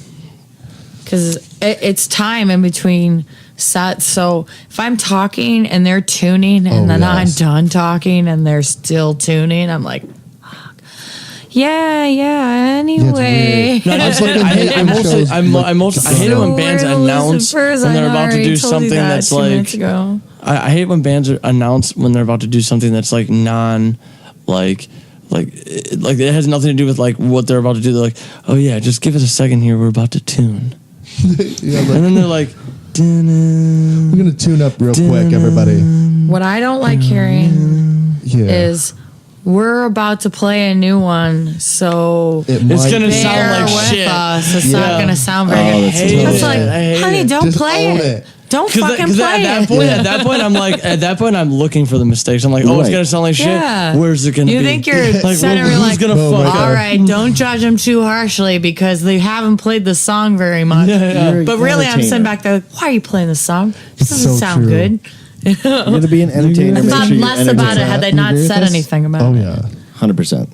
Because it's time in between sets. So if I'm talking and they're tuning, and then I'm done talking and they're still tuning, I'm like, fuck. Yeah. Anyway, No, I hate it when bands announce when they're about to do something that's like. I hate when bands announce when they're about to do something that's like like it has nothing to do with like what they're about to do. They're like, oh yeah, just give it a second here. We're about to tune. And then they're like, we're gonna tune up real quick, everybody. What I don't like hearing is we're about to play a new one, so it's gonna sound like with shit. Us. It's not gonna sound very good. It's like, honey, don't play it. Don't fucking play it. At that point, I'm looking for the mistakes. I'm like, oh, it's gonna sound like shit. Yeah. Where's it gonna be? You think you're like, like, gonna fuck all right, don't judge them too harshly because they haven't played the song very much. But really, I'm sitting back there, why are you playing the song? This doesn't sound good. You're going to be an entertainer. I thought less about it had they not said anything about it. Oh yeah, 100%.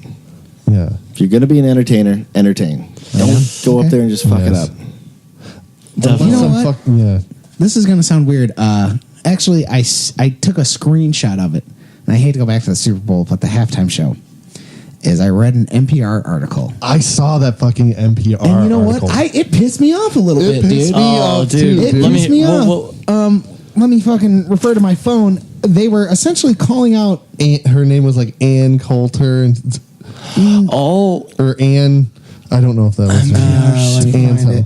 Yeah. If you're going to be an entertainer, entertain. Don't go up there and just fuck it up. You know what? This is going to sound weird. Actually, I took a screenshot of it, and I hate to go back to the Super Bowl, but the halftime show is I read an NPR article. I saw that fucking NPR article. And you know what? It pissed me off a little bit, dude. It pissed me off, too. It pissed me off. Let me fucking refer to my phone. They were essentially calling out... her name was like Ann Coulter. Or Ann... I don't know if that was let me find it.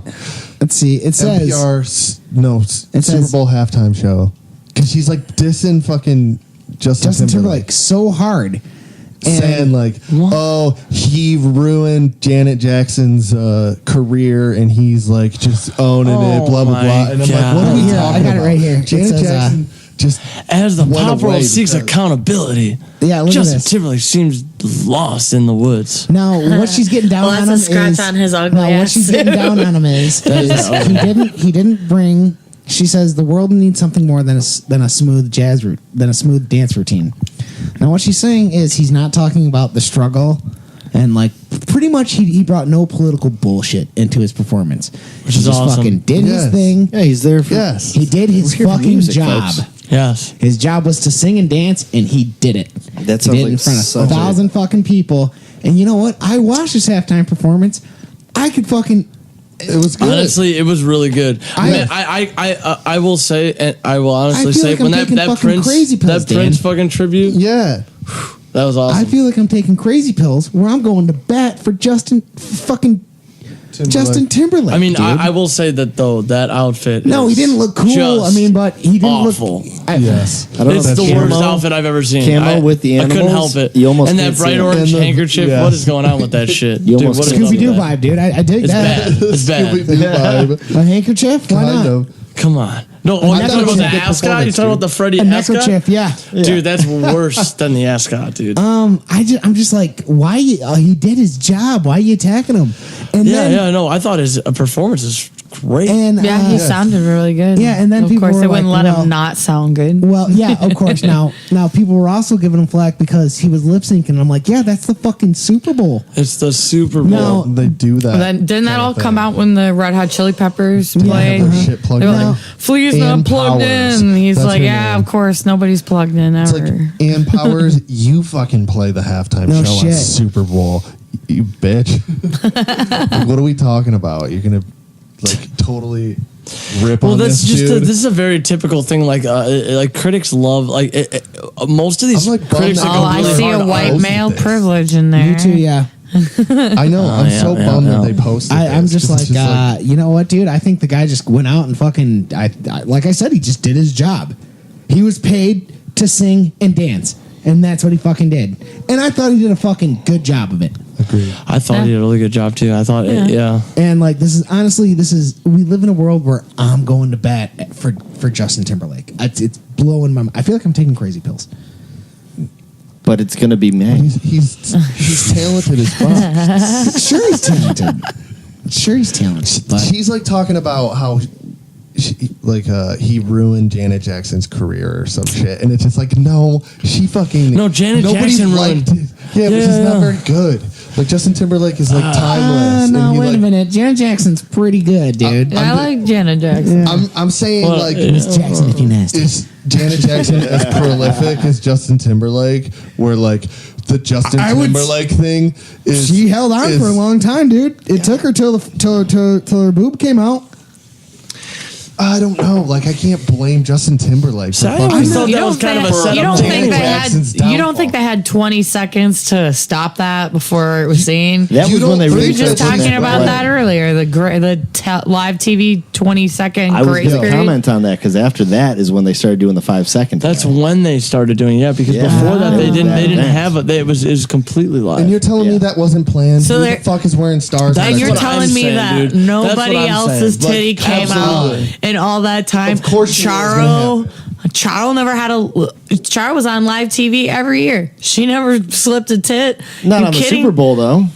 Let's see. It says Super Bowl halftime show because she's like dissing fucking Justin Timberlake so hard, saying like, "Oh, he ruined Janet Jackson's career, and he's like just owning it." Blah blah blah. And I'm like, "What are we talking about?" I got it right here. Janet Jackson just as the pop world seeks accountability. Yeah, look Justin at this. Timberlake seems lost in the woods. Now, what she's getting down on him is on his ugly what ass. she's getting down on him is he didn't bring. She says the world needs something more than a smooth dance routine. Now, what she's saying is he's not talking about the struggle, and like pretty much he brought no political bullshit into his performance. Which he is just awesome. fucking did his thing. Yeah, he's there for He did his fucking music, job. folks. Yes. His job was to sing and dance, and he did it. That He sounds did it like in front of such 1,000 fucking people. And you know what? I watched his halftime performance. I could fucking... It was good. Honestly, it was really good. I will say, and I will honestly say, like when I'm taking that fucking crazy pills, Prince fucking tribute, Yeah. that was awesome. I feel like I'm taking crazy pills where I'm going to bat for Justin Timberlake. I mean, dude. I will say that though, that outfit. No, he didn't look cool. I mean, but he didn't awful. look... Yes. I don't know It's if the that's worst camo. outfit I've ever seen. Camo with the I couldn't animals, help it. you almost and that can't see bright it. orange And the- handkerchief. yes. What is going on with that shit? You Dude, almost what is can't going on Scooby-Doo with that? vibe, dude. I dig It's that. bad. It's bad. Scooby-Doo vibe. A handkerchief? Why Kind not? of. Come on. No, A you're talking about the neckerchief. ascot? You're talking about the Freddie A ascot? neckerchief, yeah. Dude, that's worse than the ascot, dude. I'm just like, why? He did his job. Why are you attacking him? And No. I thought his performance is great. And he sounded really good. Yeah, and then of people course were they wouldn't like, let well- him not sound good. Well, yeah, of course. Now people were also giving him flack because he was lip syncing. And I'm like, yeah, that's the fucking Super Bowl. It's the Super Bowl. No. They do that. Then didn't that kind all of thing. come out when the Red Hot Chili Peppers They played? have their shit plugged They were in. like, Flea's Ann not plugged Powers. in. He's That's like, her yeah, name. of course, nobody's plugged in It's ever. like, Ann Powers, you fucking play the halftime No show on shit. Super Bowl. You bitch. Like, what are we talking about? You're going to, like, totally... rip Well, on that's this just dude. this is a very typical thing. Like critics love most of these I'm, like, bummed critics. that that Oh, go I really see hard a on white post male this. privilege in there. You too, yeah. I know. I'm yeah, so yeah, bummed yeah. that they posted. I'm this, just 'cause like, it's you know what, dude? I think the guy just went out and fucking, like I said, he just did his job. He was paid to sing and dance, and that's what he fucking did. And I thought he did a fucking good job of it. agreed. I thought he did a really good job too. I thought, yeah. And like, this is honestly, we live in a world where I'm going to bat for Justin Timberlake. It's blowing my mind. I feel like I'm taking crazy pills. But it's going to be May. He's talented as fuck. Sure, he's talented. Sure, he's talented. But He's like talking about how he ruined Janet Jackson's career or some shit, and it's just like, no, she fucking Janet nobody Jackson liked ruined. it. Yeah, which is not very good. Like Justin Timberlake is like timeless. no, and he, wait a like, minute. Janet Jackson's pretty good, dude. I like Janet Jackson. I'm saying Well, like Miss Jackson, if you nasty. is Janet Jackson as prolific as Justin Timberlake? Where like the Justin I would- Timberlake thing is She held on for a long time, dude. It took her till her boob came out. I don't know. Like I can't blame Justin Timberlake. So for I always fucking- thought You that don't was kind of a think- setup. you don't to think me. they had Jackson's you don't downfall. think they had 20 seconds to stop that before it was seen? That You was when don't they think really We were just that's started talking that about way. that earlier. The live TV 20-second I was grace going to period. comment on that because after that is when they started doing the 5-second. That's when they started doing because Yeah. before that they didn't That have it. It was completely live. And you're telling me Yeah. that wasn't planned? So Who there- the fuck is wearing stars? That's on And that you're what show? telling I'm me saying, that dude. That's nobody what I'm else's saying. titty Like, came absolutely. out in all that time. Of course she was gonna Charo never had Charo was on live TV every year. She never slipped a tit. Not You on the kidding? Super Bowl, though.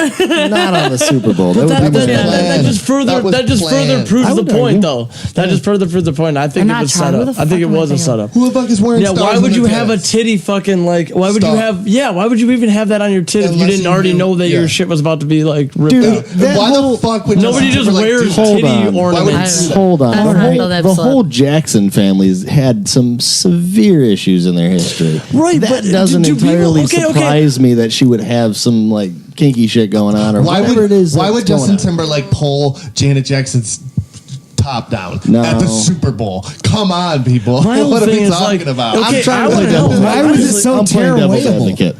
Not on the Super Bowl. That would That, be that, planned. that just further That was planned. proves I the would point argue. though. That just further proves the point. I think I'm it not was trying. set Who up. the I think fuck it am I was a thinking setup. Who the fuck is wearing Yeah, stars why on would you their have a tits? titty fucking like? Why would you Stop. have? Yeah, why would you even have that on your tit if you Unless didn't you already knew- know that yeah. your shit was about to be like ripped Dude, out? that Why whole- the fuck would Nobody Justin just Timberlake wears do Hold titty on. ornaments. Hold on. I The don't whole, know that the slip. whole Jackson family's had some severe issues in their history. Right, That but doesn't do people- entirely okay. surprise me that she would have some like kinky shit going on or Why whatever would it is. Why that's would going Justin on. Timberlake pull Janet Jackson's top down No. at the Super Bowl? Come on, people. My whole What are thing we is talking like, about? okay, I'm trying I to wanna play know, devil's Why advocate. was it so I'm playing devil's tear-awayable? advocate.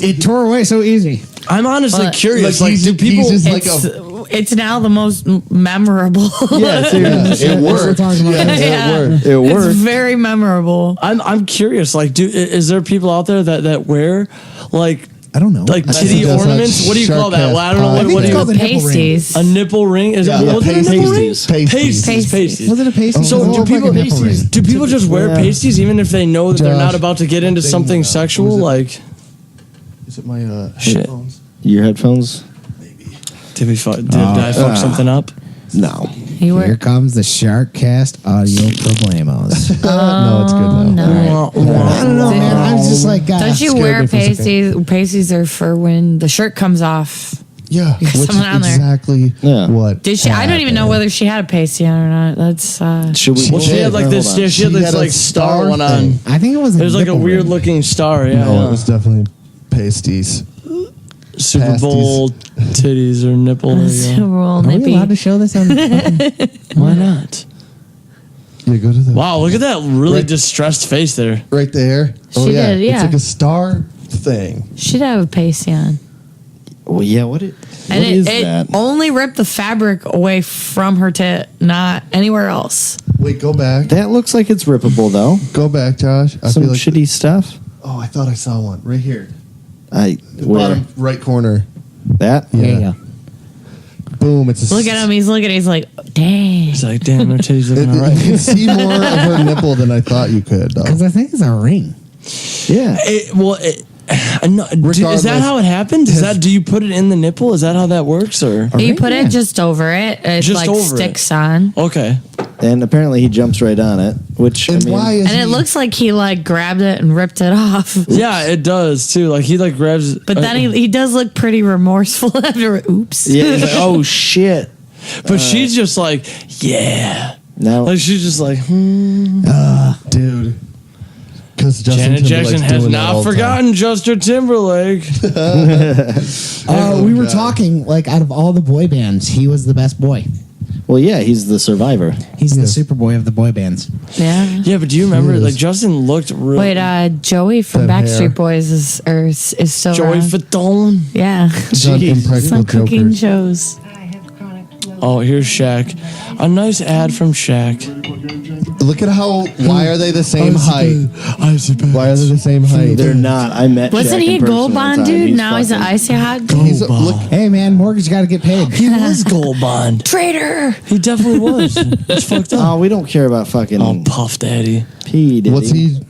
It tore away so easy. I'm honestly But- curious. Like, Like, he's- do people? he's just like It's now the most memorable. Yeah, seriously. It worked. Yeah. It It's worked. very memorable. I'm curious. Like, is there people out there that wear like I don't know. like I titty think that's ornaments? like What do you call that? SharkCast Well, I don't know. pie. I What think do it's you? called a nipple ring. Pasties. A nipple ring? Is Yeah, it? Was it a nipple ring? pasties. Pasties. Pasties. Was it a pasty? So It do looked like people a nipple ring. do people just wear Yeah. pasties even if they know that they're Josh, not about to get into thing something went out. sexual? Was it- Like, Is it my Shit. headphones? Your headphones? did I fuck something up? No. You Here were comes the SharkCast audio problemos. No, it's good now. no. I don't know, man. I'm just like, God, Don't you scared wear me for a second. pasties? Pasties are for when the shirt comes off. Yeah, There's which someone on is there. exactly Yeah. what. Did she? I don't even know whether she had a pasty on or not. That's Should we? Well, she had like Hold this. on. Yeah, she had She this had a like star star one on. thing. I think it was. There's like a nipple weird ring. looking star. Yeah, No, yeah. it was definitely pasties. Super pasties. Bowl titties or nipple. There you go. roll Are we nippy. allowed to show this on? Why not? Yeah, go to the Wow, look at that really Right. distressed face there. right there. She did, yeah. It's like a star thing. She'd have a pasty on. Well, yeah. What is And that? it only ripped the fabric away from her tit, not anywhere else. Wait, go back. That looks like it's rippable, though. Go back, Josh. I Some feel like shitty stuff. Oh, I thought I saw one right here. The The bottom right corner. That? Yeah. There you go. Boom! It's a Look at him. He's looking. He's like, dang. It's like, damn, her titties You looking alright. can see more of her nipple than I thought you could. Though. Because I think it's a ring. Yeah. Is that how it happened? Is that? Do you put it in the nipple? Is that how that works? Or You ring? put Yeah. it just over it. It Just like over it. sticks on. okay, And apparently he jumps right on it, which And I mean, why is And it he- looks like he like grabbed it and ripped it off. yeah, it does too. Like he like grabs, But then he does look pretty remorseful after. Oops. Yeah, he's like, oh shit. but she's just like, yeah, Now like she's just like, dude? Because Janet Jackson has not forgotten Justin Timberlake. We were talking like out of all the boy bands, he was the best boy. Well, yeah, he's the survivor. He's the Superboy of the boy bands. Yeah. Yeah, but do you remember? Like Justin looked real. Wait, Joey from That Backstreet hair. Boys is still Joey around. Fatone. Yeah. Done Impractical Some cooking Jokers. shows. Oh, here's Shaq. A nice ad from Shaq. Look at how. Why are they the same height? Why are they the same height? They're not. I met. Wasn't Shaq he a in person gold one bond time. dude? Now he's an fucking- icy hot. Look, Hey, man, mortgage got to get paid. He was gold bond. Traitor. He definitely was. It's fucked up. Oh, we don't care about fucking Oh, Puff Daddy. P. Diddy. what's he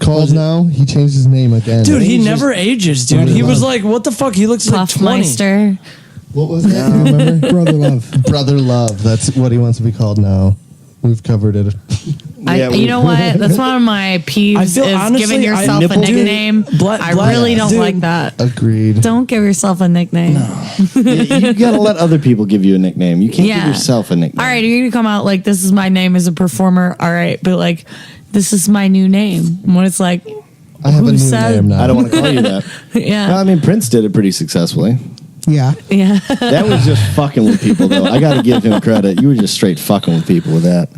called now? He changed his name again. Dude, he never ages, dude. He was like, what the fuck? He looks like 20. Puffmeister. What was that? You remember? Brother Love. Brother Love. That's what he wants to be called now. We've covered it. You know what? That's one of my peeves I feel is honestly, giving yourself a Dude, nickname. Black- I really don't dude. like that. Agreed. Don't give yourself a nickname. You gotta let other people give you a nickname. You can't give yourself a nickname. All right, you're gonna come out like this is my name as a performer. All right, but like this is my new name. When it's like, I have who a new said- name now. I don't want to call you that. yeah, Well, I mean, Prince did it pretty successfully. Yeah. yeah. That was just fucking with people, though. I got to give him credit. You were just straight fucking with people with that.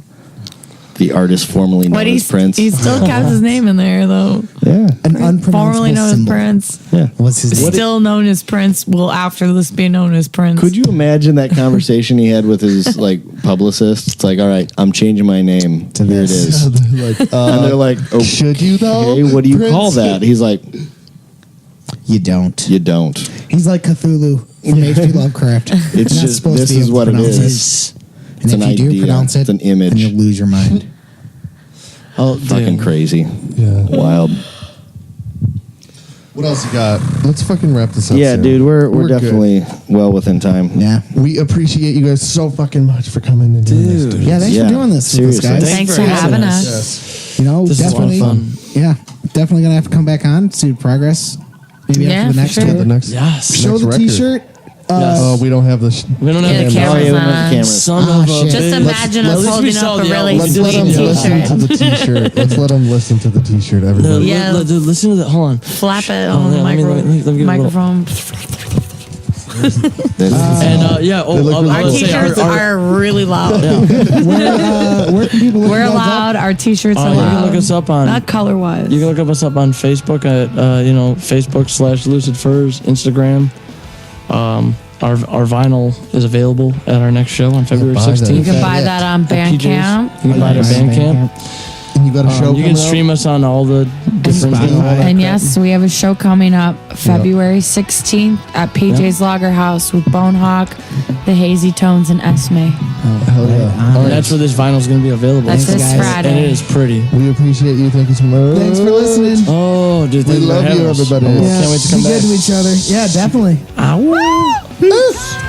The artist formerly known But as Prince. he still kept his name in there though. Yeah. An Formerly unpronounceable known as symbol. Prince. Yeah. What's his name? Still known as Prince. Will after this be known as Prince? Could you imagine that conversation he had with his like publicist? It's like, all right, I'm changing my name. To Here it this. is. like, And they're like, oh, should you though? hey, what do you Prince? call that? He's like, You don't. you don't. He's like Cthulhu from H.P. Lovecraft. It's You're not just, supposed this to be is able to what it pronounce is. And It's if an you do idea. pronounce it, It's an image. then you'll lose your mind. Oh, Fucking dude. crazy. Yeah. Wild. What else you got? Let's fucking wrap this up. Yeah, soon. dude, we're good. definitely well within time. Yeah. We appreciate you guys so fucking much for coming and doing this, dude. Yeah, thanks Yeah, for doing this with us, seriously. guys. Thanks for having us. Yes. You know, This is a lot of definitely. fun. Yeah, definitely gonna have to come back on, see progress. Maybe Yeah, after the for next sure. tour. The next Yes. Show next the record. T-shirt. Oh, we don't have the. We don't Yeah, have the the camera. Oh, yeah, we don't have on. the cameras. Son Oh, of a shit. Just bitch. imagine At us least we holding saw up a the really album. Let's let them sweet listen T-shirt. to the T-shirt. Let's let them listen to the T-shirt. No, Everybody. Yeah. dude, listen to the. Hold on. Flap it Oh, on the yeah, let me give it a little- microphone. And yeah, They look I really Our cool. would say t-shirts are really loud. Where can people look We're you guys loud. Our t-shirts are you can loud. look us up on. Not color-wise. You can look us up on Facebook at Facebook/Lucid Furs, Instagram. Our vinyl is available at our next show on February buy that. 16th. You can buy that on Bandcamp. You can buy it at Bandcamp. And you got a show You can coming stream us on all the different. And yes, we have a show coming up February 16th at PJ's Lager House with Bonehawk, The Hazy Tones, and Esme. Hell yeah. And that's where this vinyl is going to be available. That's this guys. And it Friday. is pretty. We appreciate you. Thank you so much. Thanks for listening. Oh, dude, We thank you for love having you, us. everybody. Can't wait to come Be back. good to each other. Yeah, definitely. Ow. Peace.